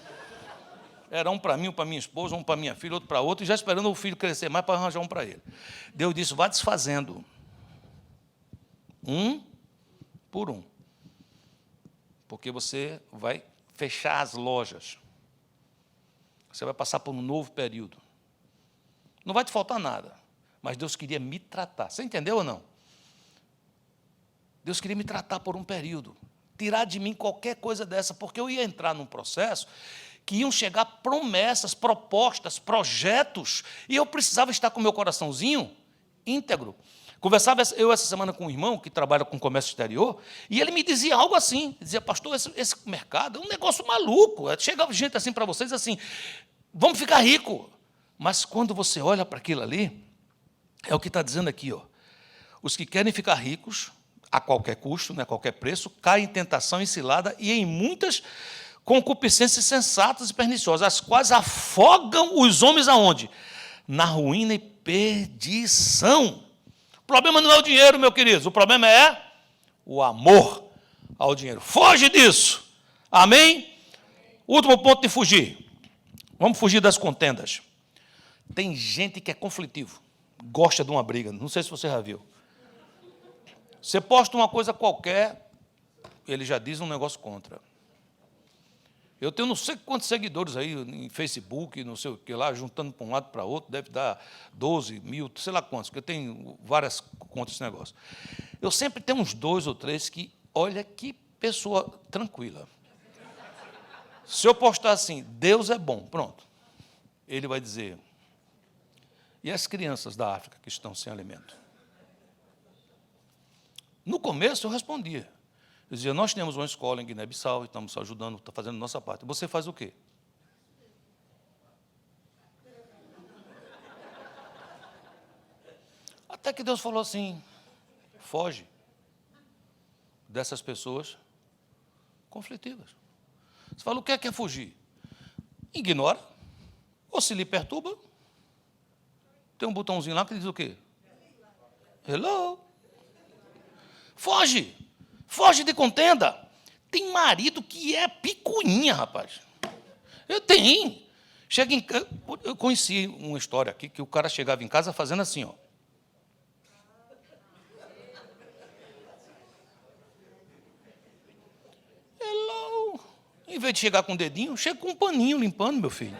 Era um para mim, um para minha esposa, um para minha filha, outro para outro, e já esperando o filho crescer mais para arranjar um para ele. Deus disse, vá desfazendo. Um por um. Porque você vai fechar as lojas. Você vai passar por um novo período. Não vai te faltar nada. Mas Deus queria me tratar. Você entendeu ou não? Deus queria me tratar por um período. Tirar de mim qualquer coisa dessa, porque eu ia entrar num processo que iam chegar promessas, propostas, projetos, e eu precisava estar com o meu coraçãozinho íntegro. Conversava eu essa semana com um irmão que trabalha com comércio exterior, e ele me dizia algo assim, dizia, pastor, esse mercado é um negócio maluco. Chega gente assim para vocês assim, vamos ficar rico. Mas quando você olha para aquilo ali, é o que está dizendo aqui, ó. Os que querem ficar ricos, a qualquer custo, a qualquer preço, caem em tentação e cilada e em muitas concupiscências sensatas e perniciosas, as quais afogam os homens aonde? Na ruína e perdição. O problema não é o dinheiro, meu querido, o problema é o amor ao dinheiro. Foge disso. Amém? Último ponto de fugir. Vamos fugir das contendas. Tem gente que é conflitivo, gosta de uma briga. Não sei se você já viu. Você posta uma coisa qualquer, ele já diz um negócio contra. Eu tenho não sei quantos seguidores aí em Facebook, não sei o que lá, juntando para um lado para outro, deve dar 12 mil, sei lá quantos, porque eu tenho várias contas desse negócio. Eu sempre tenho uns 2 ou 3 que, olha que pessoa tranquila. Se eu postar assim, Deus é bom, pronto. Ele vai dizer, e as crianças da África que estão sem alimento? No começo eu respondia. Eu dizia, nós temos uma escola em Guiné-Bissau, estamos ajudando, está fazendo nossa parte. Você faz o quê? Até que Deus falou assim, foge dessas pessoas conflitivas. Você fala, o que é fugir? Ignora, ou se lhe perturba, tem um botãozinho lá que diz o quê? Hello. Foge. Foge de contenda. Tem marido que é picuinha, rapaz. Eu tenho. Chega em, eu conheci uma história aqui que o cara chegava em casa fazendo assim, ó. Hello. Em vez de chegar com o dedinho, chega com um paninho limpando, meu filho.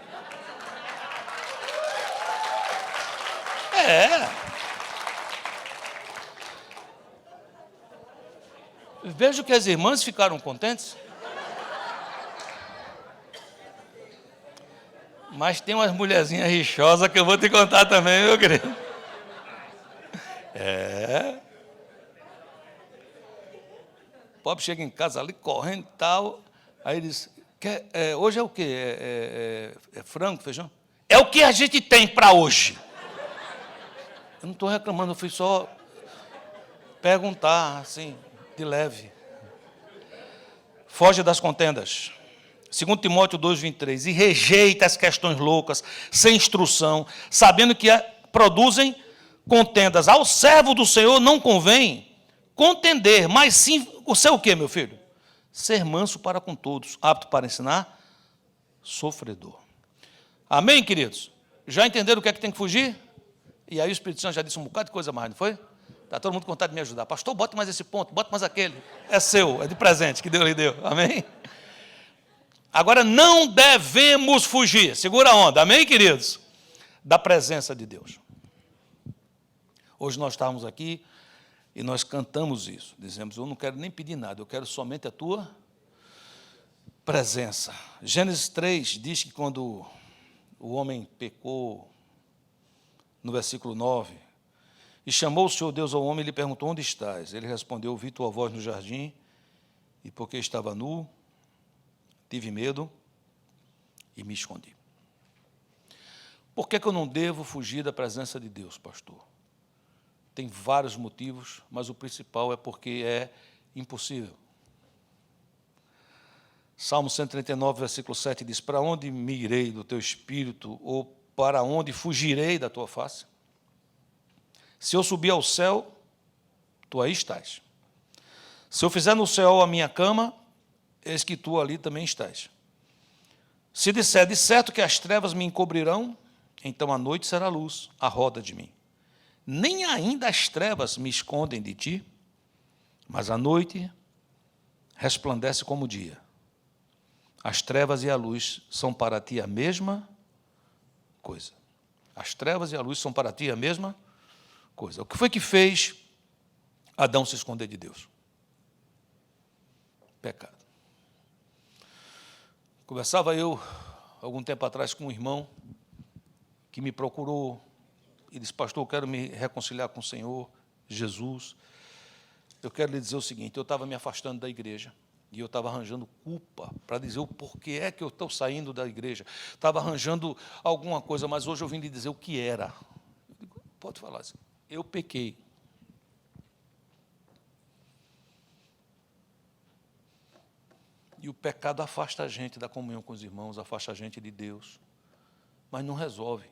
Vejo que as irmãs ficaram contentes. Mas tem umas mulherzinhas rixosas que eu vou te contar também, meu querido. O pobre chega em casa ali correndo e tal. Aí ele diz, hoje é o quê? É frango, feijão? É o que a gente tem para hoje. Eu não estou reclamando, eu fui só perguntar, assim, de leve. Foge das contendas. 2 Timóteo 2,23. E rejeita as questões loucas, sem instrução, sabendo que produzem contendas. Ao servo do Senhor não convém contender, mas sim, o seu o quê, meu filho? Ser manso para com todos, apto para ensinar, sofredor. Amém, queridos? Já entenderam o que é que tem que fugir? E aí o Espírito Santo já disse um bocado de coisa mais, não foi? Está todo mundo com vontade de me ajudar. Pastor, bota mais esse ponto, bota mais aquele. É seu, é de presente que Deus lhe deu. Amém? Agora, não devemos fugir. Segura a onda. Amém, queridos? Da presença de Deus. Hoje nós estávamos aqui e nós cantamos isso. Dizemos, eu não quero nem pedir nada, eu quero somente a tua presença. Gênesis 3 diz que quando o homem pecou, no versículo 9, e chamou o Senhor Deus ao homem e lhe perguntou, onde estás? Ele respondeu, ouvi tua voz no jardim, e porque estava nu, tive medo e me escondi. Por que eu não devo fugir da presença de Deus, pastor? Tem vários motivos, mas o principal é porque é impossível. Salmo 139, versículo 7 diz, para onde me irei do teu espírito, ou para onde fugirei da tua face? Se eu subir ao céu, tu aí estás. Se eu fizer no céu a minha cama, eis que tu ali também estás. Se disser, de certo que as trevas me encobrirão, então a noite será luz, à roda de mim. Nem ainda as trevas me escondem de ti, mas a noite resplandece como o dia. As trevas e a luz são para ti a mesma coisa. As trevas e a luz são para ti a mesma coisa. O que foi que fez Adão se esconder de Deus? Pecado. Conversava eu, algum tempo atrás, com um irmão que me procurou e disse, pastor, eu quero me reconciliar com o Senhor Jesus. Eu quero lhe dizer o seguinte, eu estava me afastando da igreja e eu estava arranjando culpa para dizer o porquê é que eu estou saindo da igreja. Estava arranjando alguma coisa, mas hoje eu vim lhe dizer o que era. Eu digo, pode falar assim, eu pequei. E o pecado afasta a gente da comunhão com os irmãos, afasta a gente de Deus, mas não resolve.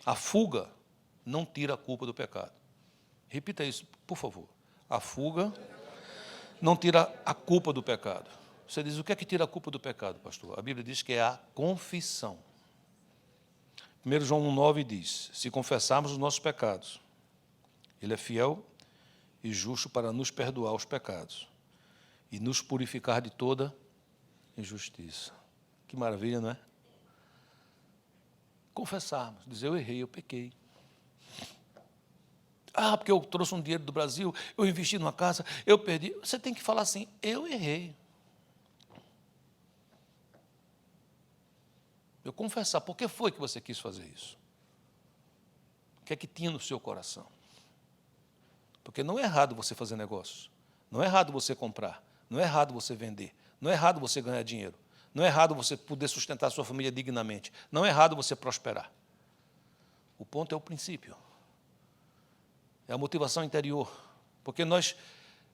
A fuga não tira a culpa do pecado. Repita isso, por favor. A fuga não tira a culpa do pecado. Você diz, o que é que tira a culpa do pecado, pastor? A Bíblia diz que é a confissão. 1 João 1,9 diz, se confessarmos os nossos pecados, Ele é fiel e justo para nos perdoar os pecados e nos purificar de toda injustiça. Que maravilha, não é? Confessarmos, dizer, eu errei, eu pequei. Ah, porque eu trouxe um dinheiro do Brasil, eu investi numa casa, eu perdi. Você tem que falar assim, eu errei. Eu confessar, por que foi que você quis fazer isso? O que é que tinha no seu coração? Porque não é errado você fazer negócios, não é errado você comprar, não é errado você vender, não é errado você ganhar dinheiro, não é errado você poder sustentar a sua família dignamente, não é errado você prosperar. O ponto é o princípio. É a motivação interior, porque nós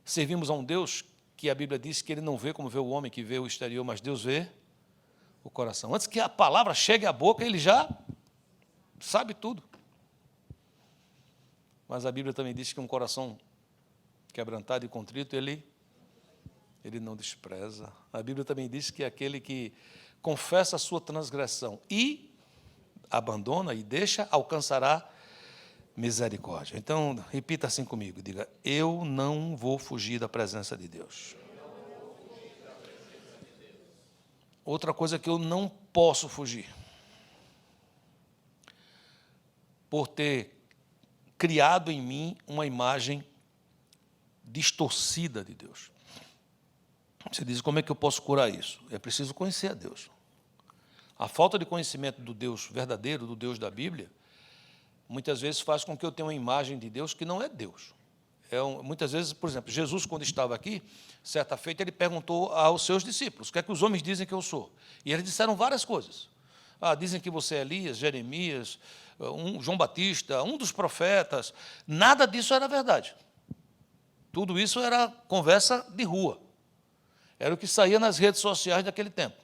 servimos a um Deus que a Bíblia diz que Ele não vê como vê o homem que vê o exterior, mas Deus vê o coração. Antes que a palavra chegue à boca, Ele já sabe tudo. Mas a Bíblia também diz que um coração quebrantado e contrito, Ele não despreza. A Bíblia também diz que aquele que confessa a sua transgressão e abandona e deixa, alcançará misericórdia. Então, repita assim comigo, diga, eu não vou fugir da presença de Deus. Outra coisa que eu não posso fugir, por ter criado em mim uma imagem distorcida de Deus. Você diz, como é que eu posso curar isso? É preciso conhecer a Deus. A falta de conhecimento do Deus verdadeiro, do Deus da Bíblia, muitas vezes faz com que eu tenha uma imagem de Deus que não é Deus. Muitas vezes, por exemplo, Jesus, quando estava aqui, certa feita, ele perguntou aos seus discípulos, o que é que os homens dizem que eu sou? E eles disseram várias coisas. Dizem que você é Elias, Jeremias, João Batista, um dos profetas. Nada disso era verdade. Tudo isso era conversa de rua. Era o que saía nas redes sociais daquele tempo.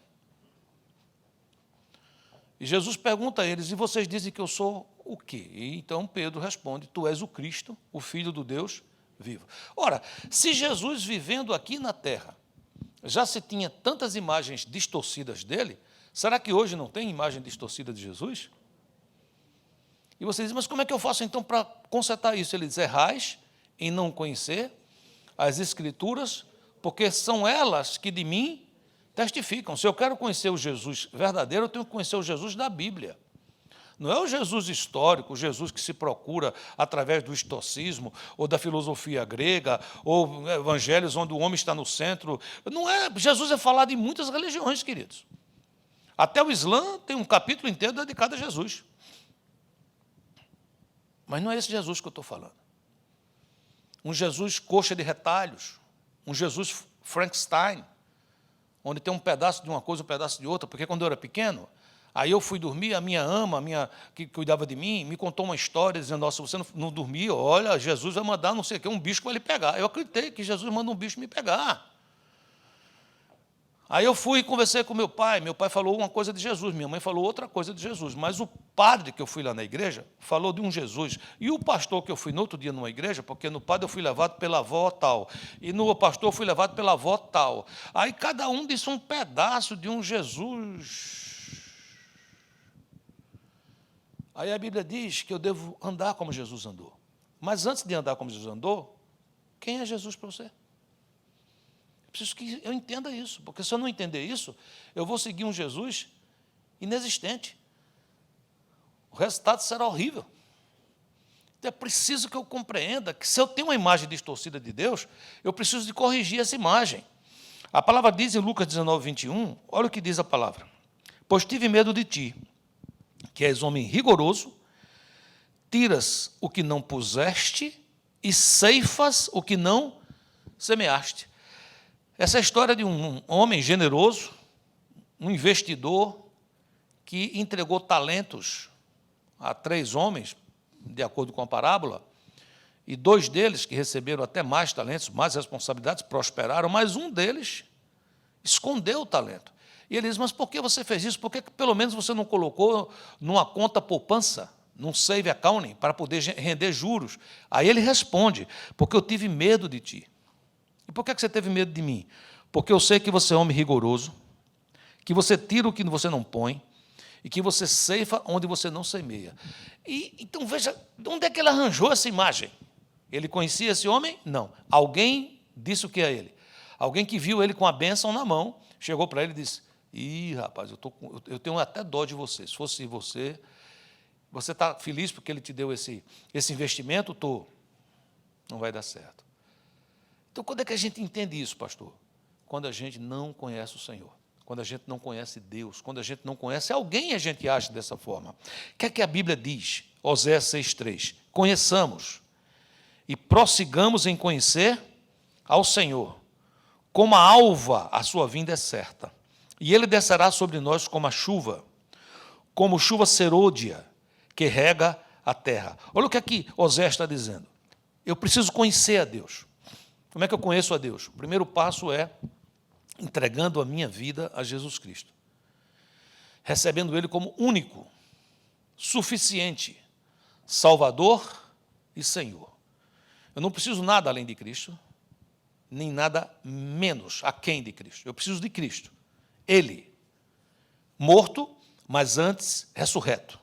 E Jesus pergunta a eles, e vocês dizem que eu sou o quê? E então Pedro responde, tu és o Cristo, o Filho do Deus vivo. Ora, se Jesus vivendo aqui na terra, já se tinha tantas imagens distorcidas dele, será que hoje não tem imagem distorcida de Jesus? E você diz, mas como é que eu faço então para consertar isso? Ele diz, errais em não conhecer as Escrituras, porque são elas que de mim testificam. Se eu quero conhecer o Jesus verdadeiro, eu tenho que conhecer o Jesus da Bíblia. Não é o Jesus histórico, o Jesus que se procura através do estoicismo, ou da filosofia grega, ou evangelhos onde o homem está no centro. Não é, Jesus é falado em muitas religiões, queridos. Até o Islã tem um capítulo inteiro dedicado a Jesus. Mas não é esse Jesus que eu estou falando. Um Jesus coxa de retalhos, um Jesus Frankenstein, onde tem um pedaço de uma coisa, um pedaço de outra, porque quando eu era pequeno, aí eu fui dormir, a minha ama, que cuidava de mim, me contou uma história, dizendo, nossa, você não dormia, olha, Jesus vai mandar não sei o quê, um bicho que vai lhe pegar. Eu acreditei que Jesus manda um bicho me pegar. Aí eu fui e conversei com meu pai falou uma coisa de Jesus, minha mãe falou outra coisa de Jesus, mas o padre que eu fui lá na igreja falou de um Jesus, e o pastor que eu fui no outro dia numa igreja, porque no padre eu fui levado pela avó tal, e no pastor eu fui levado pela avó tal, aí cada um disse um pedaço de um Jesus. Aí a Bíblia diz que eu devo andar como Jesus andou, mas antes de andar como Jesus andou, quem é Jesus para você? Preciso que eu entenda isso, porque se eu não entender isso, eu vou seguir um Jesus inexistente. O resultado será horrível. Então é preciso que eu compreenda que se eu tenho uma imagem distorcida de Deus, eu preciso de corrigir essa imagem. A palavra diz em Lucas 19, 21, olha o que diz a palavra. Pois tive medo de ti, que és homem rigoroso, tiras o que não puseste e ceifas o que não semeaste. Essa é a história de um homem generoso, um investidor, que entregou talentos a 3 homens, de acordo com a parábola, e 2 deles, que receberam até mais talentos, mais responsabilidades, prosperaram, mas um deles escondeu o talento. E ele diz, mas por que você fez isso? Por que pelo menos você não colocou numa conta poupança, num save accounting, para poder render juros? Aí ele responde, porque eu tive medo de ti. E por que você teve medo de mim? Porque eu sei que você é homem rigoroso, que você tira o que você não põe, e que você ceifa onde você não semeia. E, então, veja, de onde é que ele arranjou essa imagem? Ele conhecia esse homem? Não. Alguém disse o que a ele? Alguém que viu ele com a bênção na mão, chegou para ele e disse, rapaz, eu tenho até dó de você. Se fosse você está feliz porque ele te deu esse investimento? Estou. Não vai dar certo. Então, quando é que a gente entende isso, pastor? Quando a gente não conhece o Senhor. Quando a gente não conhece Deus, quando a gente não conhece alguém, a gente age dessa forma. O que é que a Bíblia diz? Oséias 6,3. Conheçamos e prossigamos em conhecer ao Senhor. Como a alva, a sua vinda é certa. E ele descerá sobre nós como a chuva, como chuva serôdia, que rega a terra. Olha o que aqui Oséias está dizendo. Eu preciso conhecer a Deus. Como é que eu conheço a Deus? O primeiro passo é entregando a minha vida a Jesus Cristo, recebendo Ele como único, suficiente, Salvador e Senhor. Eu não preciso nada além de Cristo, nem nada menos aquém de Cristo. Eu preciso de Cristo. Ele, morto, mas antes ressurreto,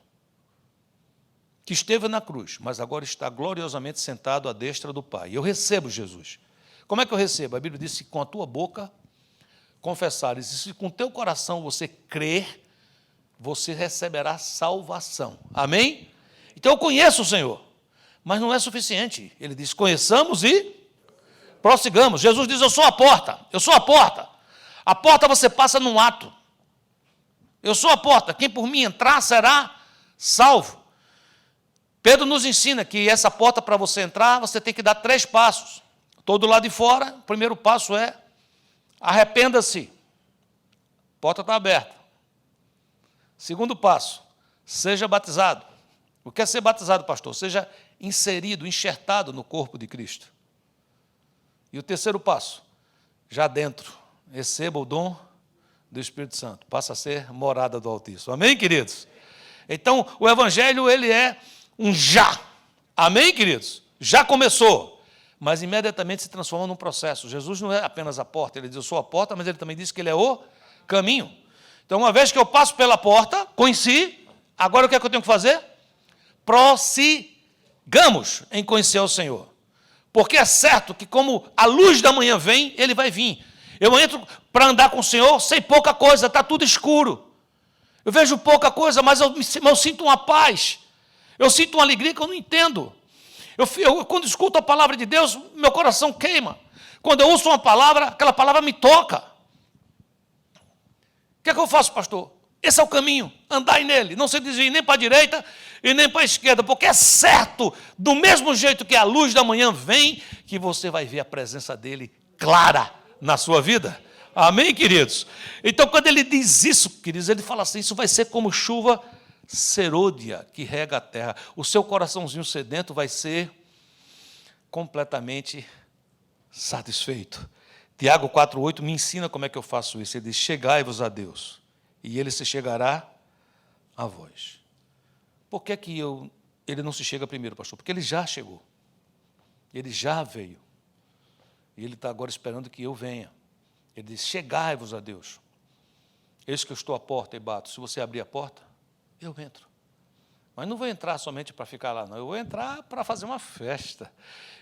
que esteve na cruz, mas agora está gloriosamente sentado à destra do Pai. Eu recebo Jesus. Como é que eu recebo? A Bíblia diz que com a tua boca confessares, e se com teu coração você crer, você receberá salvação. Amém? Então eu conheço o Senhor, mas não é suficiente. Ele diz, conheçamos e prossigamos. Jesus diz, eu sou a porta, eu sou a porta. A porta você passa num ato. Eu sou a porta, quem por mim entrar será salvo. Pedro nos ensina que essa porta, para você entrar, você tem que dar 3 passos. Todo lado de fora, o primeiro passo é arrependa-se. A porta está aberta. Segundo passo, seja batizado. O que é ser batizado, pastor? Seja inserido, enxertado no corpo de Cristo. E o terceiro passo, já dentro, receba o dom do Espírito Santo. Passa a ser morada do Altíssimo. Amém, queridos? Então, o Evangelho, ele é um já. Amém, queridos? Já começou. Mas imediatamente se transforma num processo. Jesus não é apenas a porta, ele diz, eu sou a porta, mas ele também diz que ele é o caminho. Então, uma vez que eu passo pela porta, conheci, agora o que é que eu tenho que fazer? Prossigamos em conhecer o Senhor. Porque é certo que como a luz da manhã vem, ele vai vir. Eu entro para andar com o Senhor, sei pouca coisa, está tudo escuro. Eu vejo pouca coisa, mas eu sinto uma paz. Eu sinto uma alegria que eu não entendo. Quando escuto a palavra de Deus, meu coração queima. Quando eu ouço uma palavra, aquela palavra me toca. O que é que eu faço, pastor? Esse é o caminho, andai nele. Não se desvie nem para a direita e nem para a esquerda, porque é certo, do mesmo jeito que a luz da manhã vem, que você vai ver a presença dele clara na sua vida. Amém, queridos? Então, quando ele diz isso, queridos, ele fala assim, isso vai ser como chuva serôdia que rega a terra. O seu coraçãozinho sedento vai ser completamente satisfeito. Tiago 4,8 me ensina como é que eu faço isso. Ele diz, chegai-vos a Deus, e ele se chegará a vós. Por que ele não se chega primeiro, pastor? Porque ele já chegou. Ele já veio. E ele está agora esperando que eu venha. Ele diz, chegai-vos a Deus. Eis que eu estou à porta e bato. Se você abrir a porta, eu entro. Mas não vou entrar somente para ficar lá, não. Eu vou entrar para fazer uma festa.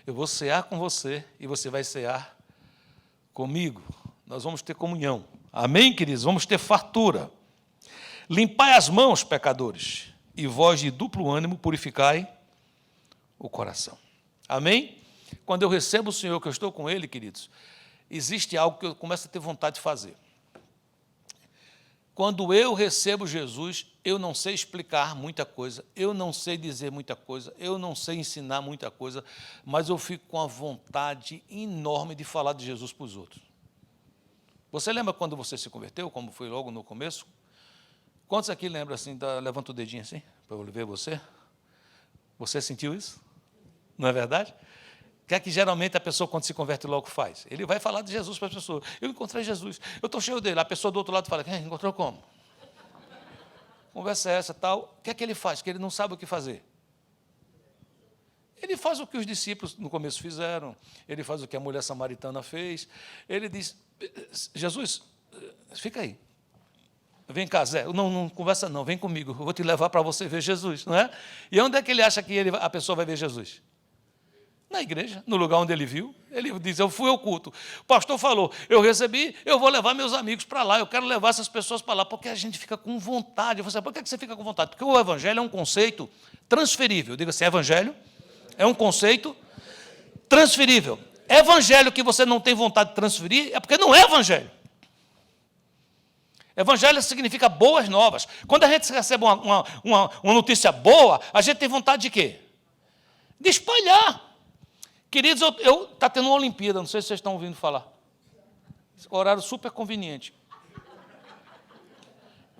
Eu vou cear com você e você vai cear comigo. Nós vamos ter comunhão. Amém, queridos? Vamos ter fartura. Limpai as mãos, pecadores, e vós de duplo ânimo purificai o coração. Amém? Quando eu recebo o Senhor, que eu estou com Ele, queridos, existe algo que eu começo a ter vontade de fazer. Quando eu recebo Jesus, eu não sei explicar muita coisa, eu não sei dizer muita coisa, eu não sei ensinar muita coisa, mas eu fico com a vontade enorme de falar de Jesus para os outros. Você lembra quando você se converteu, como foi logo no começo? Quantos aqui lembram assim, levanta o dedinho assim, para eu ver você? Você sentiu isso? Não é verdade? O que é que geralmente a pessoa, quando se converte logo, faz? Ele vai falar de Jesus para as pessoas. Eu encontrei Jesus, eu estou cheio dele. A pessoa do outro lado fala, encontrou como? Conversa essa, tal. O que é que ele faz? Que ele não sabe o que fazer. Ele faz o que os discípulos no começo fizeram, ele faz o que a mulher samaritana fez. Ele diz, Jesus, fica aí. Vem cá, Zé. Não conversa não, vem comigo. Eu vou te levar para você ver Jesus, não é? E onde é que ele acha que a pessoa vai ver Jesus? Na igreja, no lugar onde ele viu. Ele diz, eu fui ao culto. O pastor falou, eu recebi, eu vou levar meus amigos para lá, eu quero levar essas pessoas para lá, porque a gente fica com vontade. Você, por que você fica com vontade? Porque o evangelho é um conceito transferível. Diga assim, evangelho é um conceito transferível. Evangelho que você não tem vontade de transferir é porque não é evangelho. Evangelho significa boas novas. Quando a gente recebe uma notícia boa, a gente tem vontade de quê? De espalhar. Queridos, está tendo uma Olimpíada, não sei se vocês estão ouvindo falar. Esse horário super conveniente.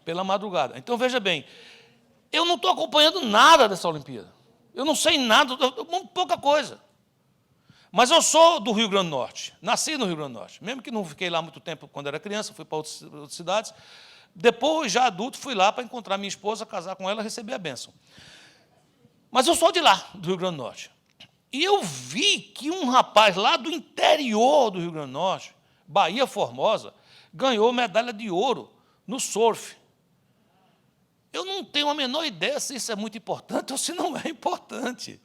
Pela madrugada. Então, veja bem, eu não estou acompanhando nada dessa Olimpíada. Eu não sei nada, pouca coisa. Mas eu sou do Rio Grande do Norte, nasci no Rio Grande do Norte. Mesmo que não fiquei lá muito tempo quando era criança, fui para outras cidades. Depois, já adulto, fui lá para encontrar minha esposa, casar com ela e receber a bênção. Mas eu sou de lá, do Rio Grande do Norte. E eu vi que um rapaz lá do interior do Rio Grande do Norte, Bahia Formosa, ganhou medalha de ouro no surf. Eu não tenho a menor ideia se isso é muito importante ou se não é importante.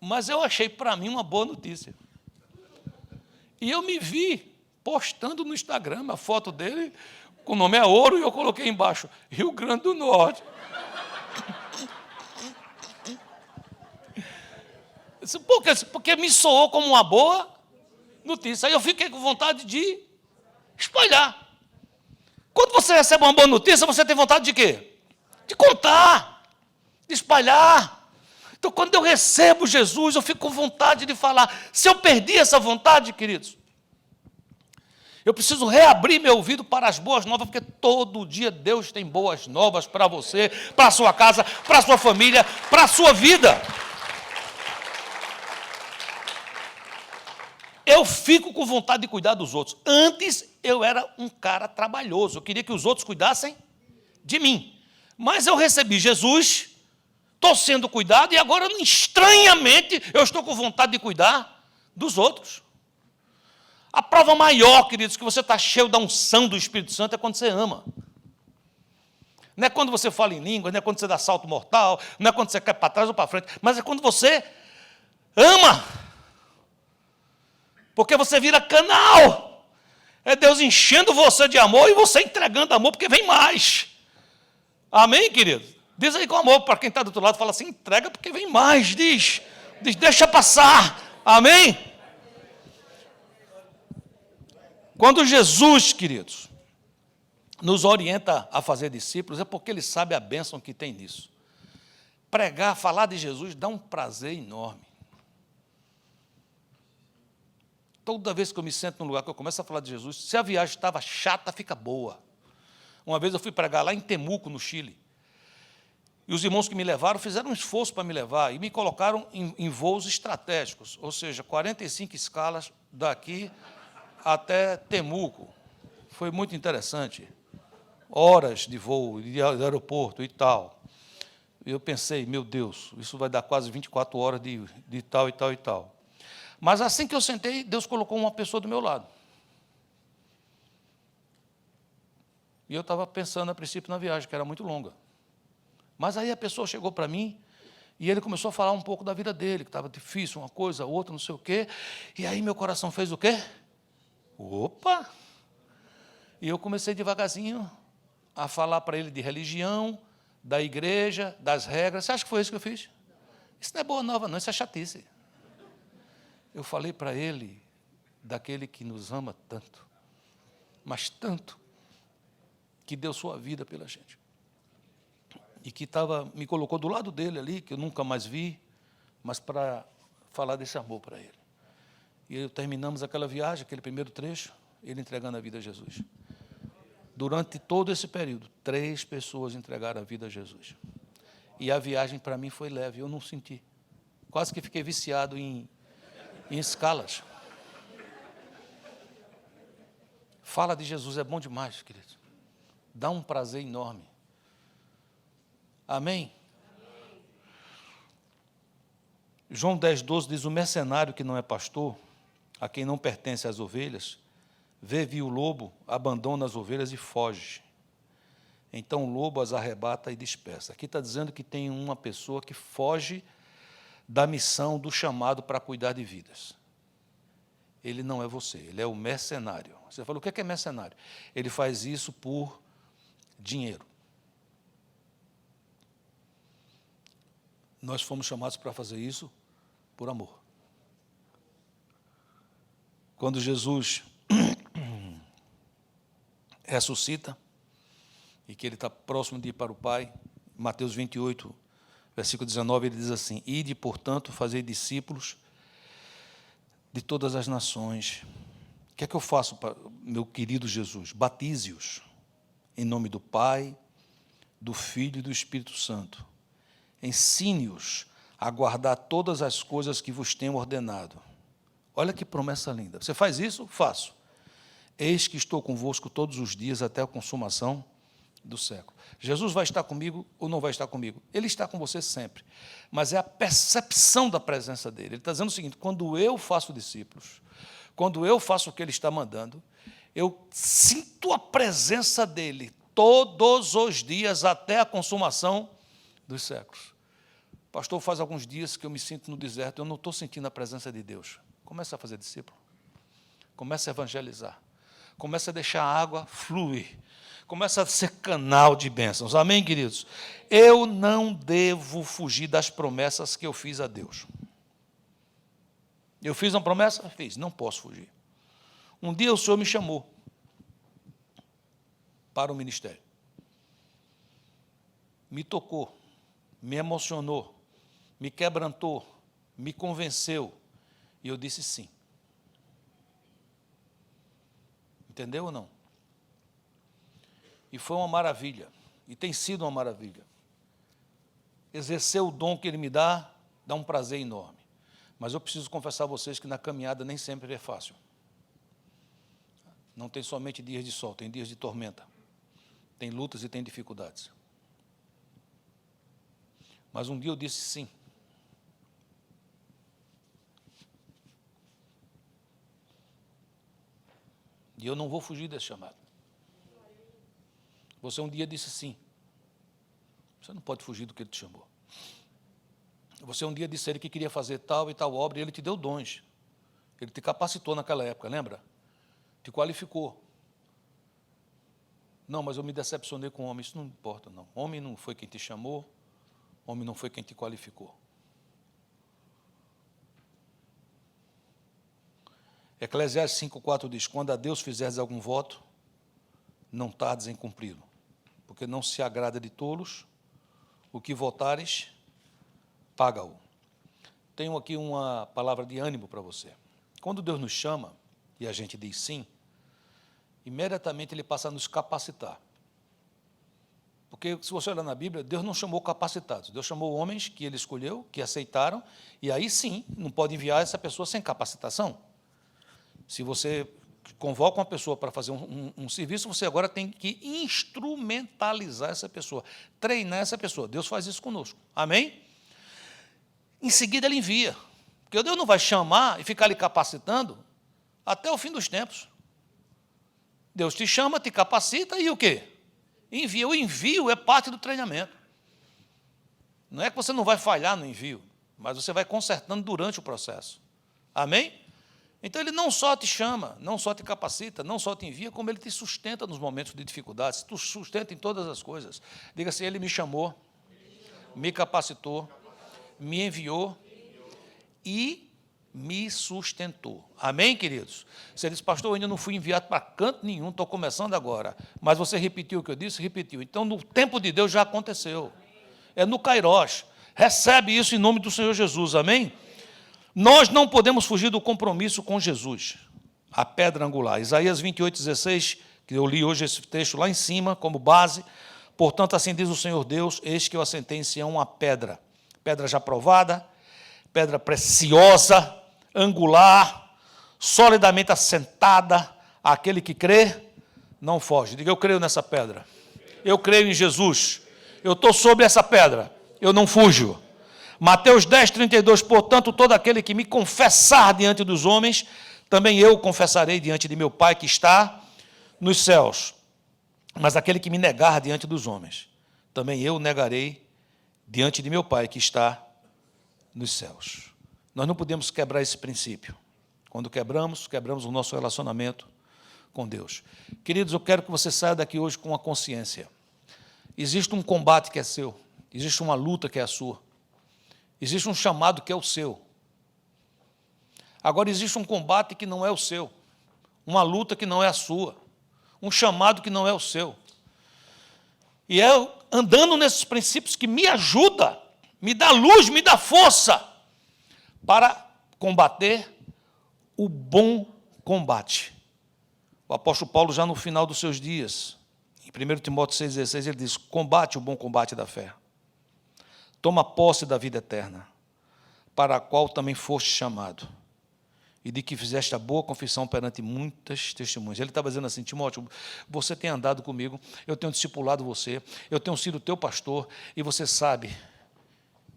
Mas eu achei, para mim, uma boa notícia. E eu me vi postando no Instagram a foto dele, com o nome é Ouro, e eu coloquei embaixo, Rio Grande do Norte. Porque me soou como uma boa notícia. Aí eu fiquei com vontade de espalhar. Quando você recebe uma boa notícia, você tem vontade de quê? De contar, de espalhar. Então, quando eu recebo Jesus, eu fico com vontade de falar. Se eu perdi essa vontade, queridos, eu preciso reabrir meu ouvido para as boas novas, porque todo dia Deus tem boas novas para você, para a sua casa, para a sua família, para a sua vida. Eu fico com vontade de cuidar dos outros. Antes, eu era um cara trabalhoso. Eu queria que os outros cuidassem de mim. Mas eu recebi Jesus, estou sendo cuidado, e agora, estranhamente, eu estou com vontade de cuidar dos outros. A prova maior, queridos, que você está cheio da unção do Espírito Santo é quando você ama. Não é quando você fala em línguas, não é quando você dá salto mortal, não é quando você cai para trás ou para frente, mas é quando você ama. Porque você vira canal. É Deus enchendo você de amor e você entregando amor, porque vem mais. Amém, querido? Diz aí com amor para quem está do outro lado, fala assim, entrega porque vem mais, diz deixa passar. Amém? Quando Jesus, queridos, nos orienta a fazer discípulos, é porque Ele sabe a bênção que tem nisso. Pregar, falar de Jesus, dá um prazer enorme. Toda vez que eu me sento num lugar que eu começo a falar de Jesus, se a viagem estava chata, fica boa. Uma vez eu fui pregar lá em Temuco, no Chile, e os irmãos que me levaram fizeram um esforço para me levar e me colocaram em voos estratégicos, ou seja, 45 escalas daqui até Temuco. Foi muito interessante. Horas de voo, de aeroporto e tal. E eu pensei, meu Deus, isso vai dar quase 24 horas de tal e tal e tal. Mas assim que eu sentei, Deus colocou uma pessoa do meu lado. E eu estava pensando, a princípio, na viagem, que era muito longa. Mas aí a pessoa chegou para mim e ele começou a falar um pouco da vida dele, que estava difícil, uma coisa, outra, não sei o quê. E aí meu coração fez o quê? Opa! E eu comecei devagarzinho a falar para ele de religião, da igreja, das regras. Você acha que foi isso que eu fiz? Isso não é boa nova, não, isso é chatice. Eu falei para ele daquele que nos ama tanto, mas tanto, que deu sua vida pela gente. E que me colocou do lado dele ali, que eu nunca mais vi, mas para falar desse amor para ele. E terminamos aquela viagem, aquele primeiro trecho, ele entregando a vida a Jesus. Durante todo esse período, 3 pessoas entregaram a vida a Jesus. E a viagem para mim foi leve, eu não senti. Quase que fiquei viciado em em escalas. Fala de Jesus, é bom demais, querido. Dá um prazer enorme. Amém? João 10,12 diz, o mercenário que não é pastor, a quem não pertence as ovelhas, vê o lobo, abandona as ovelhas e foge. Então o lobo as arrebata e dispersa. Aqui está dizendo que tem uma pessoa que foge da missão, do chamado para cuidar de vidas. Ele não é você, ele é o mercenário. Você fala, o que é mercenário? Ele faz isso por dinheiro. Nós fomos chamados para fazer isso por amor. Quando Jesus ressuscita, e que ele está próximo de ir para o Pai, Mateus 28, versículo 19, ele diz assim, ide, portanto, fazei discípulos de todas as nações. O que é que eu faço, meu querido Jesus? Batize-os em nome do Pai, do Filho e do Espírito Santo. Ensine-os a guardar todas as coisas que vos tenho ordenado. Olha que promessa linda. Você faz isso? Faço. Eis que estou convosco todos os dias até a consumação do século. Jesus vai estar comigo ou não vai estar comigo? Ele está com você sempre. Mas é a percepção da presença dele. Ele está dizendo o seguinte, quando eu faço discípulos, quando eu faço o que ele está mandando, eu sinto a presença dele todos os dias até a consumação dos séculos. Pastor, faz alguns dias que eu me sinto no deserto, eu não estou sentindo a presença de Deus. Comece a fazer discípulo. Comece a evangelizar. Comece a deixar a água fluir. Começa a ser canal de bênçãos. Amém, queridos? Eu não devo fugir das promessas que eu fiz a Deus. Eu fiz uma promessa? Fiz. Não posso fugir. Um dia o Senhor me chamou para o ministério. Me tocou, me emocionou, me quebrantou, me convenceu. E eu disse sim. Entendeu ou não? E foi uma maravilha, e tem sido uma maravilha. Exercer o dom que Ele me dá um prazer enorme. Mas eu preciso confessar a vocês que na caminhada nem sempre é fácil. Não tem somente dias de sol, tem dias de tormenta. Tem lutas e tem dificuldades. Mas um dia eu disse sim. E eu não vou fugir desse chamado. Você um dia disse sim. Você não pode fugir do que Ele te chamou. Você um dia disse a Ele que queria fazer tal e tal obra, e Ele te deu dons. Ele te capacitou naquela época, lembra? Te qualificou. Não, mas eu me decepcionei com o homem. Isso não importa, não. Homem não foi quem te chamou, homem não foi quem te qualificou. Eclesiastes 5,4 diz, quando a Deus fizeres algum voto, não tardes em cumpri-lo, porque não se agrada de tolos, o que votares, paga-o. Tenho aqui uma palavra de ânimo para você. Quando Deus nos chama, e a gente diz sim, imediatamente Ele passa a nos capacitar. Porque, se você olhar na Bíblia, Deus não chamou capacitados, Deus chamou homens que Ele escolheu, que aceitaram, e aí sim, não pode enviar essa pessoa sem capacitação. Se você convoca uma pessoa para fazer um serviço, você agora tem que instrumentalizar essa pessoa, treinar essa pessoa. Deus faz isso conosco. Amém? Em seguida, Ele envia. Porque Deus não vai chamar e ficar lhe capacitando até o fim dos tempos. Deus te chama, te capacita e o quê? Envia. O envio é parte do treinamento. Não é que você não vai falhar no envio, mas você vai consertando durante o processo. Amém? Então, Ele não só te chama, não só te capacita, não só te envia, como Ele te sustenta nos momentos de dificuldades, te sustenta em todas as coisas. Diga assim, Ele me chamou, me capacitou, me enviou e me sustentou. Amém, queridos? Você diz, pastor, eu ainda não fui enviado para canto nenhum, estou começando agora. Mas você repetiu o que eu disse? Repetiu. Então, no tempo de Deus já aconteceu. É no Kairós. Recebe isso em nome do Senhor Jesus. Amém? Nós não podemos fugir do compromisso com Jesus, a pedra angular. Isaías 28,16, que eu li hoje esse texto lá em cima, como base. Portanto, assim diz o Senhor Deus, eis que eu assentei em Sião uma pedra já provada, pedra preciosa, angular, solidamente assentada, aquele que crê, não foge. Diga, eu creio nessa pedra. Eu creio em Jesus. Eu estou sobre essa pedra. Eu não fujo. Mateus 10, 32, portanto, todo aquele que me confessar diante dos homens, também eu confessarei diante de meu Pai que está nos céus. Mas aquele que me negar diante dos homens, também eu negarei diante de meu Pai que está nos céus. Nós não podemos quebrar esse princípio. Quando quebramos o nosso relacionamento com Deus. Queridos, eu quero que você saia daqui hoje com a consciência. Existe um combate que é seu. Existe uma luta que é a sua. Existe um chamado que é o seu. Agora, existe um combate que não é o seu. Uma luta que não é a sua. Um chamado que não é o seu. E é andando nesses princípios que me ajuda, me dá luz, me dá força para combater o bom combate. O apóstolo Paulo, já no final dos seus dias, em 1 Timóteo 6,16, ele diz, combate o bom combate da fé. Toma posse da vida eterna, para a qual também foste chamado, e de que fizeste a boa confissão perante muitas testemunhas. Ele estava dizendo assim, Timóteo, você tem andado comigo, eu tenho discipulado você, eu tenho sido teu pastor, e você sabe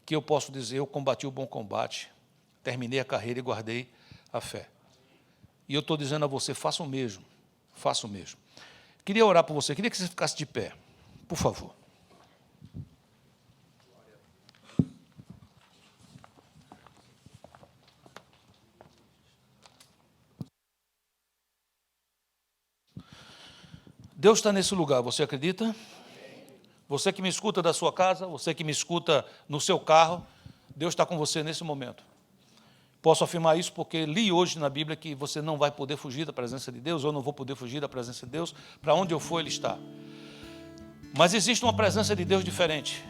que eu posso dizer, eu combati o bom combate, terminei a carreira e guardei a fé. E eu estou dizendo a você, faça o mesmo, faça o mesmo. Queria orar por você, queria que você ficasse de pé, por favor. Deus está nesse lugar, você acredita? Você que me escuta da sua casa, você que me escuta no seu carro, Deus está com você nesse momento. Posso afirmar isso porque li hoje na Bíblia que você não vai poder fugir da presença de Deus, eu não vou poder fugir da presença de Deus, para onde eu for Ele está. Mas existe uma presença de Deus diferente.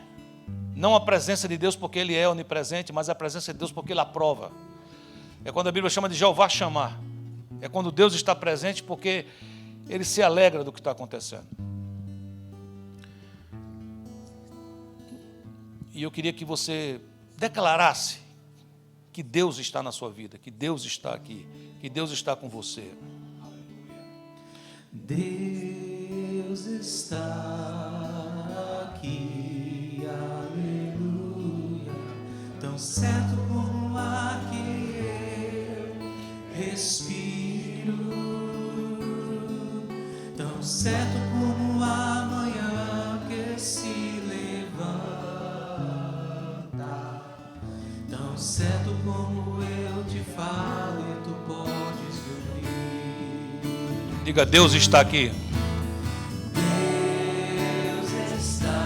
Não a presença de Deus porque Ele é onipresente, mas a presença de Deus porque Ele aprova. É quando a Bíblia chama de Jeová chamar. É quando Deus está presente porque Ele se alegra do que está acontecendo. E eu queria que você declarasse que Deus está na sua vida, que Deus está aqui, que Deus está com você. Deus está aqui, aleluia, tão certo como o ar que eu respiro, tão certo como a manhã que se levanta, tão certo como eu te falo e tu podes me ouvir. Diga, Deus está aqui. Deus está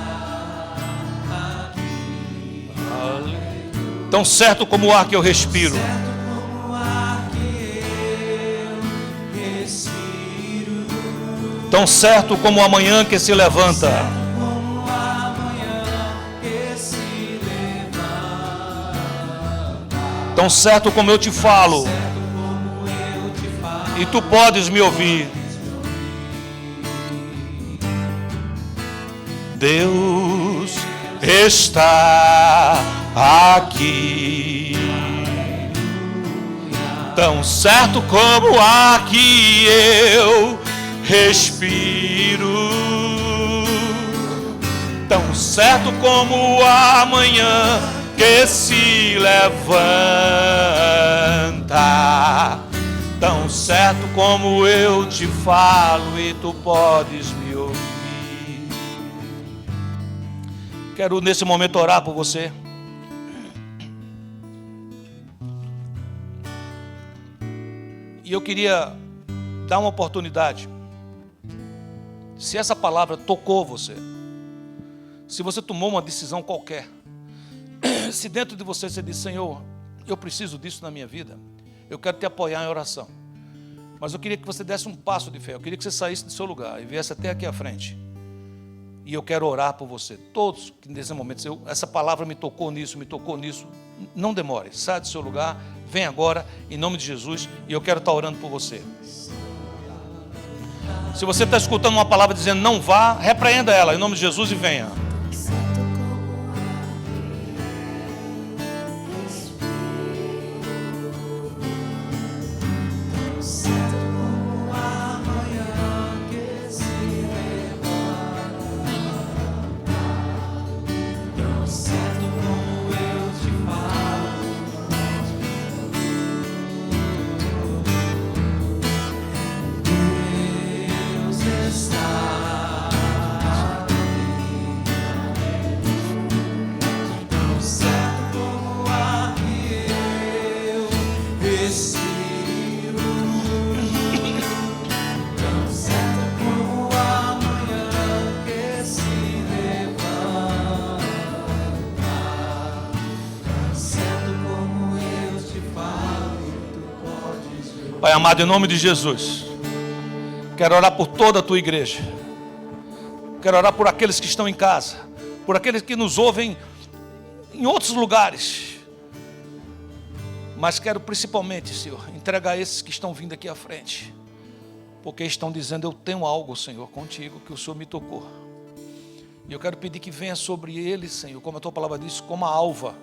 aqui. Tão certo como o ar que eu respiro. Certo como o ar que eu respiro. Tão certo como a manhã que se levanta. Como a manhã que se levanta. Tão certo como eu te falo. Certo como eu te falo. E tu podes me ouvir. Deus está aqui. Tão certo como o ar que eu respiro. Tão certo como a manhã que se levanta. Tão certo como eu te falo e tu podes me ouvir. Quero nesse momento orar por você. E eu queria dar uma oportunidade. Se essa palavra tocou você, se você tomou uma decisão qualquer, se dentro de você você diz, Senhor, eu preciso disso na minha vida, eu quero te apoiar em oração. Mas eu queria que você desse um passo de fé, eu queria que você saísse do seu lugar e viesse até aqui à frente. E eu quero orar por você. Todos que nesse momento, essa palavra me tocou nisso, não demore, saia do seu lugar, vem agora, em nome de Jesus, e eu quero estar orando por você. Se você está escutando uma palavra dizendo não vá, repreenda ela, em nome de Jesus, e venha. Pai amado, em nome de Jesus, quero orar por toda a tua igreja. Quero orar por aqueles que estão em casa, por aqueles que nos ouvem em outros lugares. Mas quero principalmente, Senhor, entregar esses que estão vindo aqui à frente, porque estão dizendo: eu tenho algo, Senhor, contigo, que o Senhor me tocou. E eu quero pedir que venha sobre eles, Senhor, como a tua palavra diz, como a alva,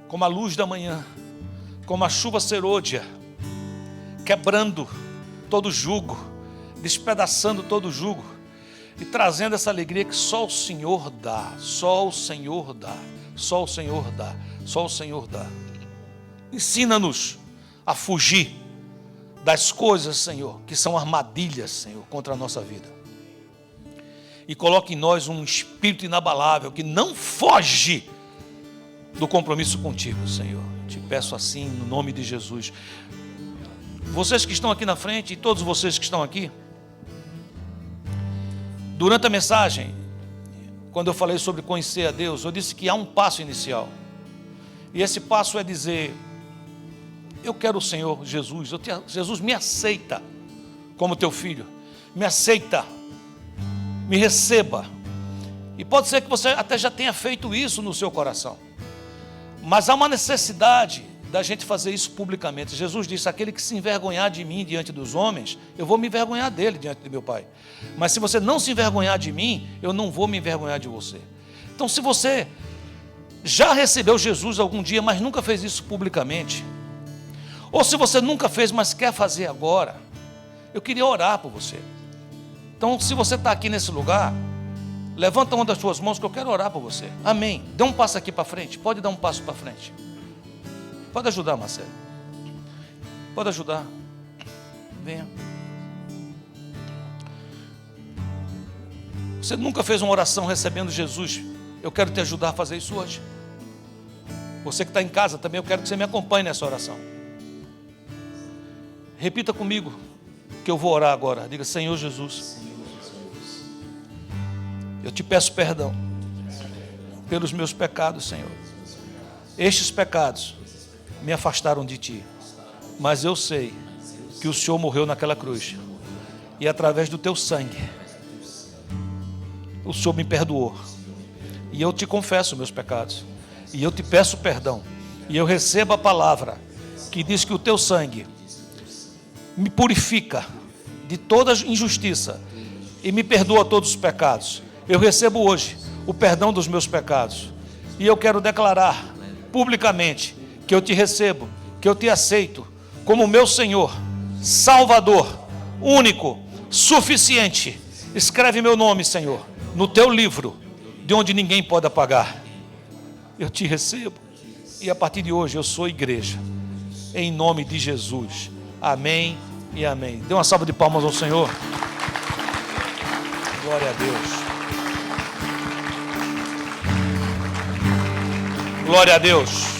como a luz da manhã, como a chuva serôdia, quebrando todo jugo, despedaçando todo jugo e trazendo essa alegria que só o Senhor dá, só o Senhor dá, só o Senhor dá, só o Senhor dá. Ensina-nos a fugir das coisas, Senhor, que são armadilhas, Senhor, contra a nossa vida. E coloque em nós um espírito inabalável que não foge do compromisso contigo, Senhor. Te peço assim, no nome de Jesus. Vocês que estão aqui na frente e todos vocês que estão aqui, durante a mensagem, quando eu falei sobre conhecer a Deus, eu disse que há um passo inicial. E esse passo é dizer: eu quero o Senhor Jesus, Jesus me aceita como teu filho, me aceita, me receba. E pode ser que você até já tenha feito isso no seu coração, mas há uma necessidade da gente fazer isso publicamente. Jesus disse: aquele que se envergonhar de mim diante dos homens, eu vou me envergonhar dele diante de meu Pai. Mas se você não se envergonhar de mim, eu não vou me envergonhar de você. Então, se você já recebeu Jesus algum dia, mas nunca fez isso publicamente, ou se você nunca fez, mas quer fazer agora, eu queria orar por você. Então, se você está aqui nesse lugar, levanta uma das suas mãos que eu quero orar por você. Amém. Dê um passo aqui para frente. Pode dar um passo para frente. Pode ajudar, Marcelo. Pode ajudar. Venha. Você nunca fez uma oração recebendo Jesus? Eu quero te ajudar a fazer isso hoje. Você que está em casa também, eu quero que você me acompanhe nessa oração. Repita comigo, que eu vou orar agora. Diga: Senhor Jesus, eu te peço perdão pelos meus pecados, Senhor. Estes pecados me afastaram de ti, mas eu sei que o Senhor morreu naquela cruz, e através do teu sangue o Senhor me perdoou, e eu te confesso meus pecados, e eu te peço perdão, e eu recebo a palavra que diz que o teu sangue me purifica de toda injustiça e me perdoa todos os pecados. Eu recebo hoje o perdão dos meus pecados, e eu quero declarar publicamente que eu te recebo, que eu te aceito como meu Senhor, Salvador, único, suficiente. Escreve meu nome, Senhor, no teu livro, de onde ninguém pode apagar. Eu te recebo, e a partir de hoje eu sou igreja, em nome de Jesus. Amém e amém. Dê uma salva de palmas ao Senhor. Glória a Deus. Glória a Deus.